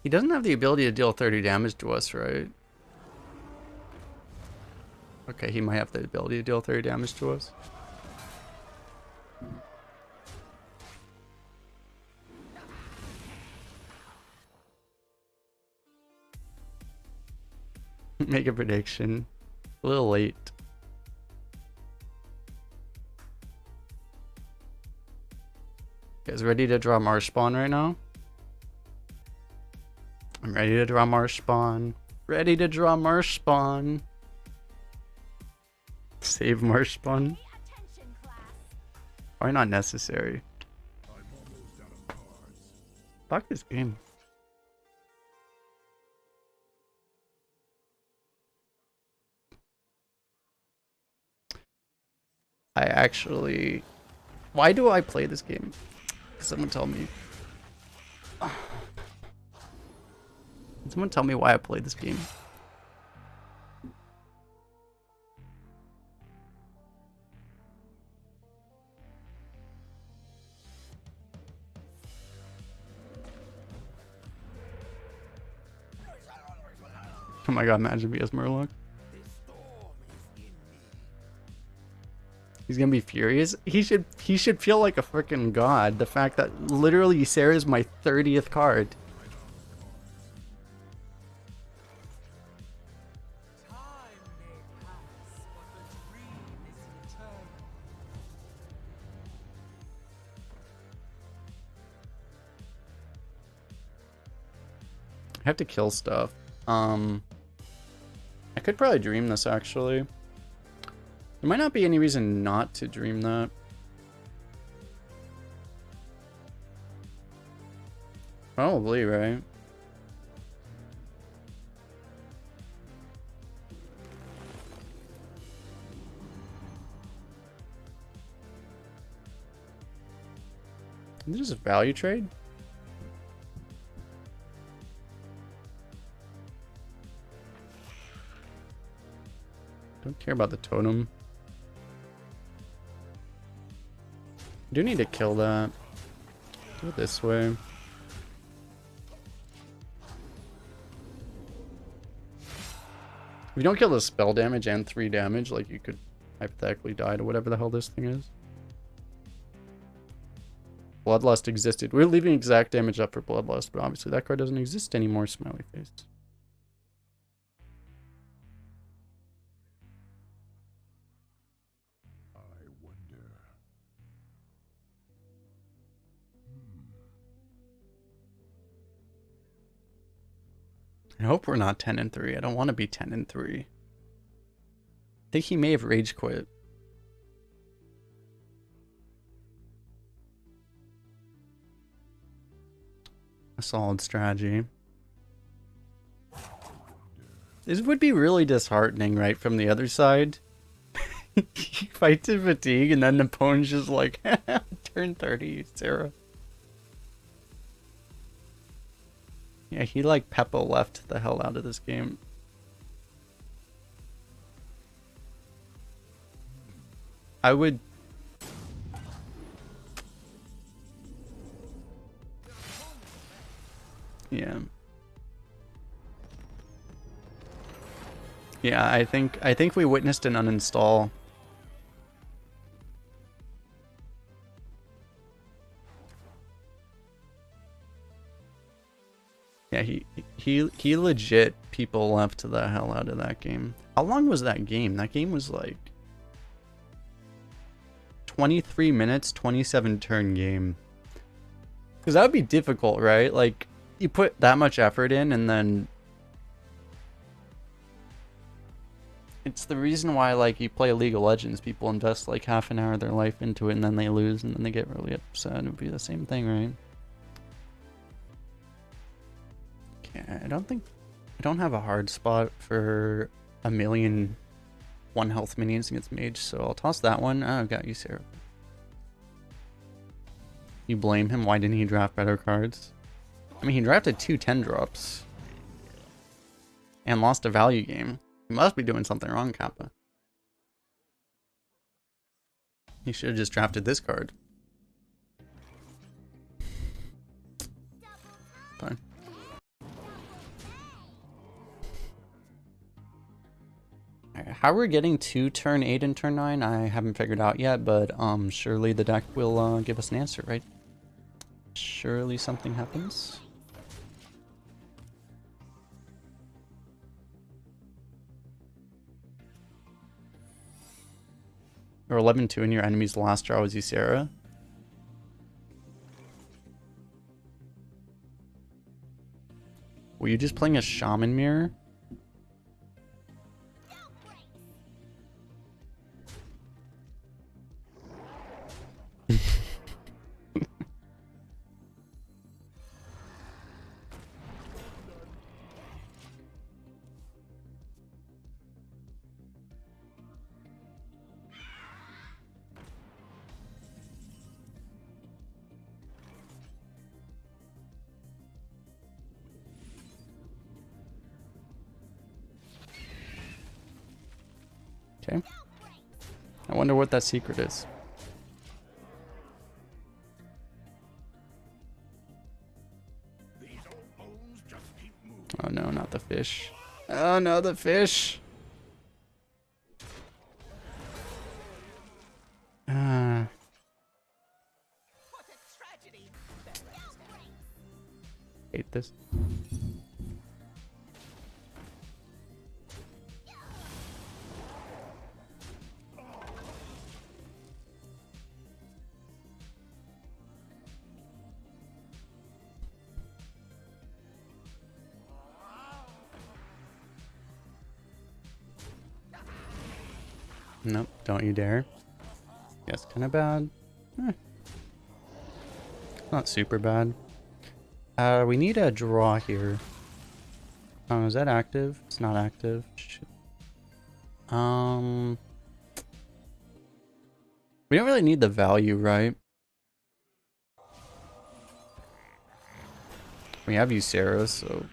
He doesn't have the ability to deal 30 damage to us, right? Okay, he might have the ability to deal 30 damage to us. Make a prediction. A little late. You guys ready to draw Marsh Spawn right now? I'm ready to draw Marsh Spawn. Ready to draw Marsh Spawn. Save Marsh Spawn. Probably not necessary. Fuck this game. I actually... Why do I play this game? Someone tell me. Someone tell me why I play this game. Oh my god, imagine VS Murloc. He's gonna be furious. He should feel like a freaking god. The fact that literally Ysera is my 30th card. I have to kill stuff. I could probably dream this actually. There might not be any reason not to dream that. Probably, right? Is this a value trade? Don't care about the totem. I do need to kill that. Do it this way. If you don't kill the spell damage and 3 damage, like you could hypothetically die to whatever the hell this thing is. Bloodlust existed. We're leaving exact damage up for Bloodlust, but obviously that card doesn't exist anymore, smiley face. I hope we're not 10-3. I don't want to be 10-3. I think he may have rage quit. a solid strategy. This would be really disheartening, right, from the other side. You fight to fatigue, and then the opponent's just like, turn 30, Ysera. Yeah, he like Peppo left the hell out of this game. I would... Yeah. Yeah, I think we witnessed an uninstall. Yeah, he legit people left the hell out of that game. How long was that game? That game was like 23 minutes, 27 turn game. Because that would be difficult, right? Like, you put that much effort in, and then it's the reason why, like, you play League of Legends, people invest like half an hour of their life into it, and then they lose, and then they get really upset. It would be the same thing, right? Okay, I don't have a hard spot for a million 1 health minions against mage, so I'll toss that one. Oh, got you, Sarah. You blame him? Why didn't he draft better cards? I mean, he drafted 2 10-drops. And lost a value game. He must be doing something wrong, Kappa. He should have just drafted this card. Fine. How we're getting to turn 8 and turn 9, I haven't figured out yet, but surely the deck will give us an answer, right? Surely something happens. Or 11-2 and your enemy's last draw was Ysera. Were you just playing a Shaman Mirror? Okay. I wonder what that secret is. Oh no, not the fish. Oh no, the fish. Hate this. Nope, don't you dare. Yes, kind of bad. Not super bad. We need a draw here. Oh, is that active? It's not active. Shit. We don't really need the value, right? We have Ysera, so...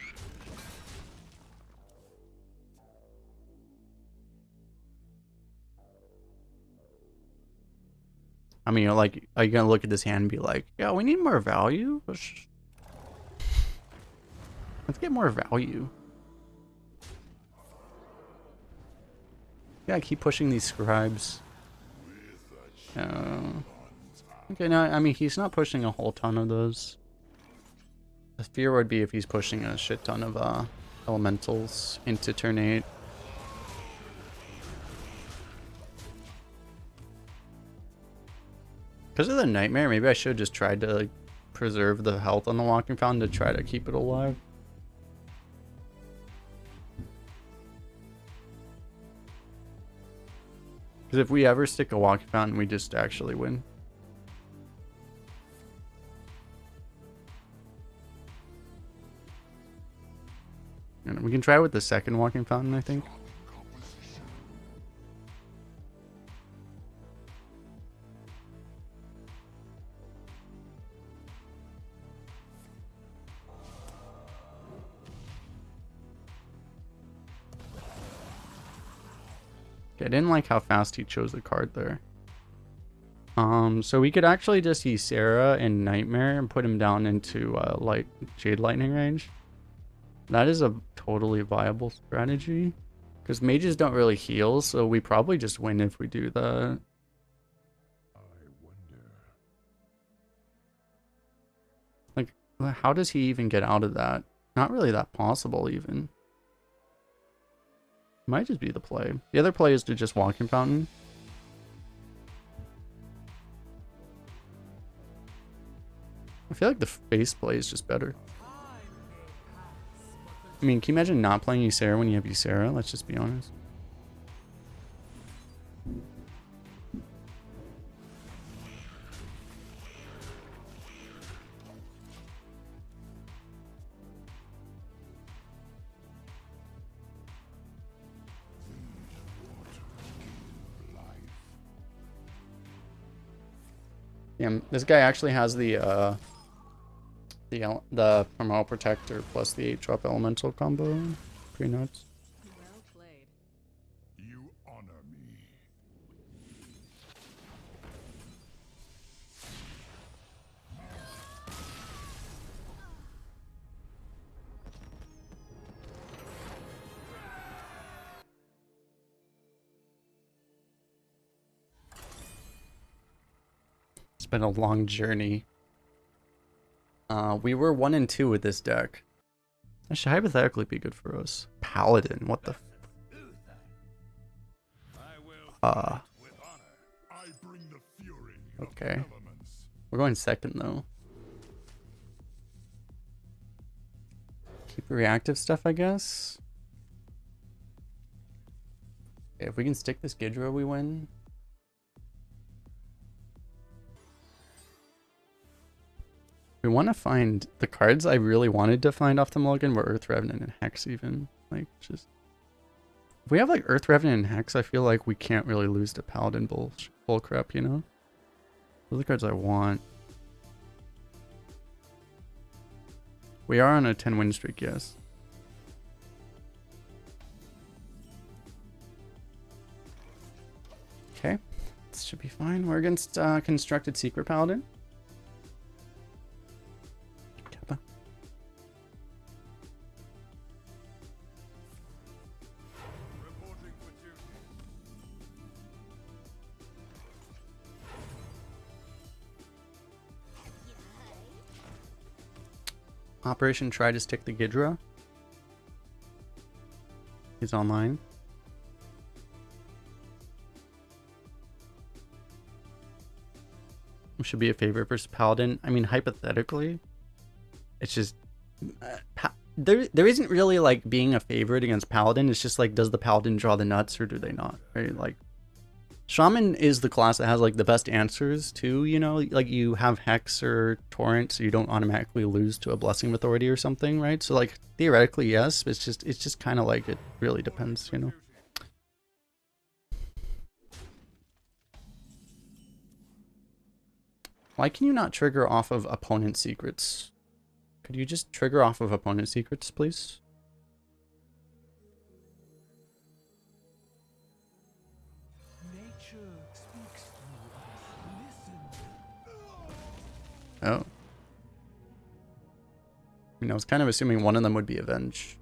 I mean, like, are you gonna look at this hand and be like, yeah, we need more value? Let's get more value. Yeah, keep pushing these scribes. Okay, no, I mean, he's not pushing a whole ton of those. The fear would be if he's pushing a shit ton of elementals into turn 8. Because of the nightmare, maybe I should have just tried to like, preserve the health on the walking fountain to try to keep it alive. Because if we ever stick a walking fountain, we just actually win. And we can try with the second walking fountain, I think. Okay, I didn't like how fast he chose the card there. So we could actually just Ysera and Nightmare and put him down into Jade Lightning range. That is a totally viable strategy. Because mages don't really heal, so we probably just win if we do that. Like, how does he even get out of that? Not really that possible, even. Might just be the play. The other play is to just Walking Fountain. I feel like the face play is just better. I mean, can you imagine not playing Ysera when you have Ysera? Let's just be honest. Yeah, this guy actually has the Primal Protector plus the 8-drop Elemental combo. Pretty nuts. Well played. You honor me. It's been a long journey. We were 1 and 2 with this deck. That should hypothetically be good for us. Paladin, what the okay. We're going second though. Keep reactive stuff, I guess. Okay, if we can stick this Gidra, we win. We want to find the cards I really wanted to find off the mulligan were Earth Revenant and Hex even. Like, just... If we have, like, Earth Revenant and Hex, I feel like we can't really lose to Paladin bull crap, you know? Those are the cards I want. We are on a 10-win streak, yes. Okay. This should be fine. We're against Constructed Secret Paladin. Operation Try to Stick the Gidra. He's online. Should be a favorite versus Paladin. I mean, hypothetically, it's just there isn't really like being a favorite against Paladin. It's just like, does the Paladin draw the nuts or do they not? Right? Like, Shaman is the class that has like the best answers too, you know, like you have Hex or Torrent, so you don't automatically lose to a Blessing of Authority or something, right? So like theoretically, yes, but it's just kind of like it really depends, you know. Why can you not trigger off of opponent secrets? Could you just trigger off of opponent secrets, please? Oh. I mean, I was kind of assuming one of them would be Avenge.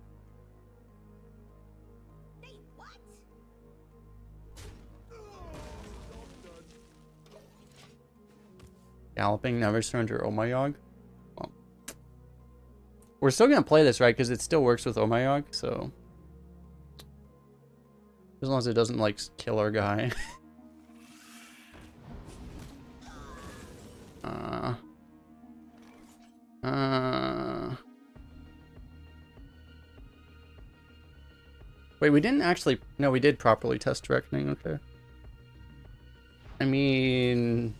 Galloping, never surrender Omayog. Well, we're still going to play this, right? Because it still works with Omayog, so... As long as it doesn't, like, kill our guy. Wait, we didn't actually... No, we did properly test Reckoning, okay. I mean...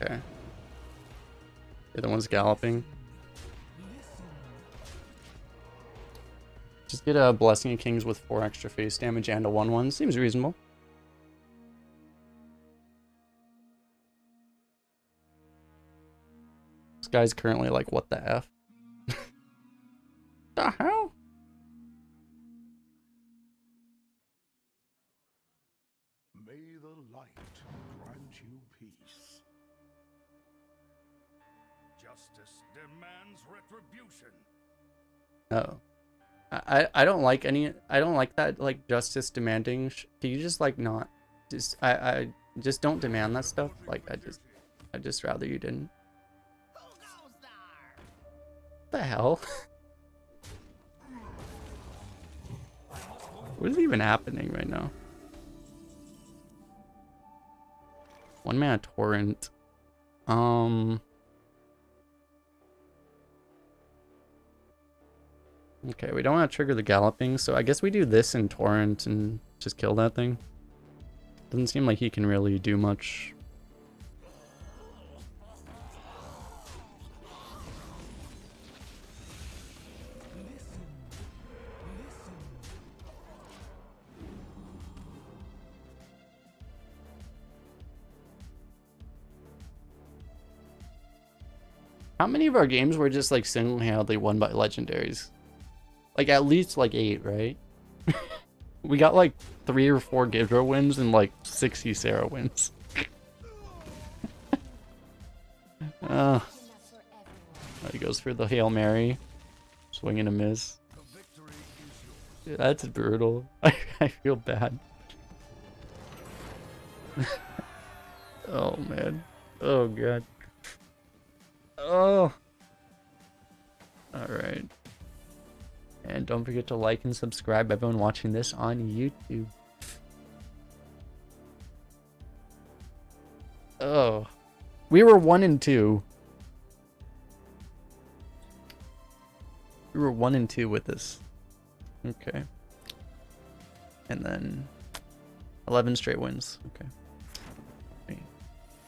Okay. The other one's galloping. Just get a Blessing of Kings with 4 extra face damage and a 1/1. Seems reasonable. This guy's currently like, what the F? The hell? May the light grant you peace. Justice demands retribution. Oh. I don't like I don't like that, like, justice demanding. Can you just, like, not? I just don't demand that stuff. Like, I'd just rather you didn't. Who goes there? What the hell? What is even happening right now? 1 mana torrent. Okay, we don't want to trigger the galloping, so I guess we do this in torrent and just kill that thing. Doesn't seem like he can really do much. How many of our games were just like single-handedly won by legendaries? Like at least like 8, right? We got like 3 or 4 Gidra wins and like 6 Ysera wins. He goes for the Hail Mary. Swing and a miss. Yeah, that's brutal. I feel bad. Oh man. Oh god. Oh. Alright. And don't forget to like and subscribe, everyone watching this on YouTube. Oh. We were 1 and 2. We were 1 and 2 with this. Okay. And then 11 straight wins. Okay.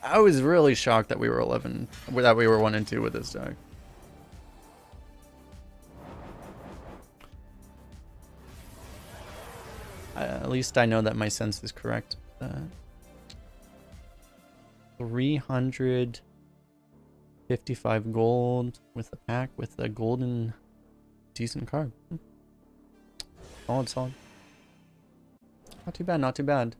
I was really shocked that we were 1 and 2 with this deck. At least I know that my sense is correct. 355 gold with a pack with a golden decent card. Solid, solid. Not too bad, not too bad.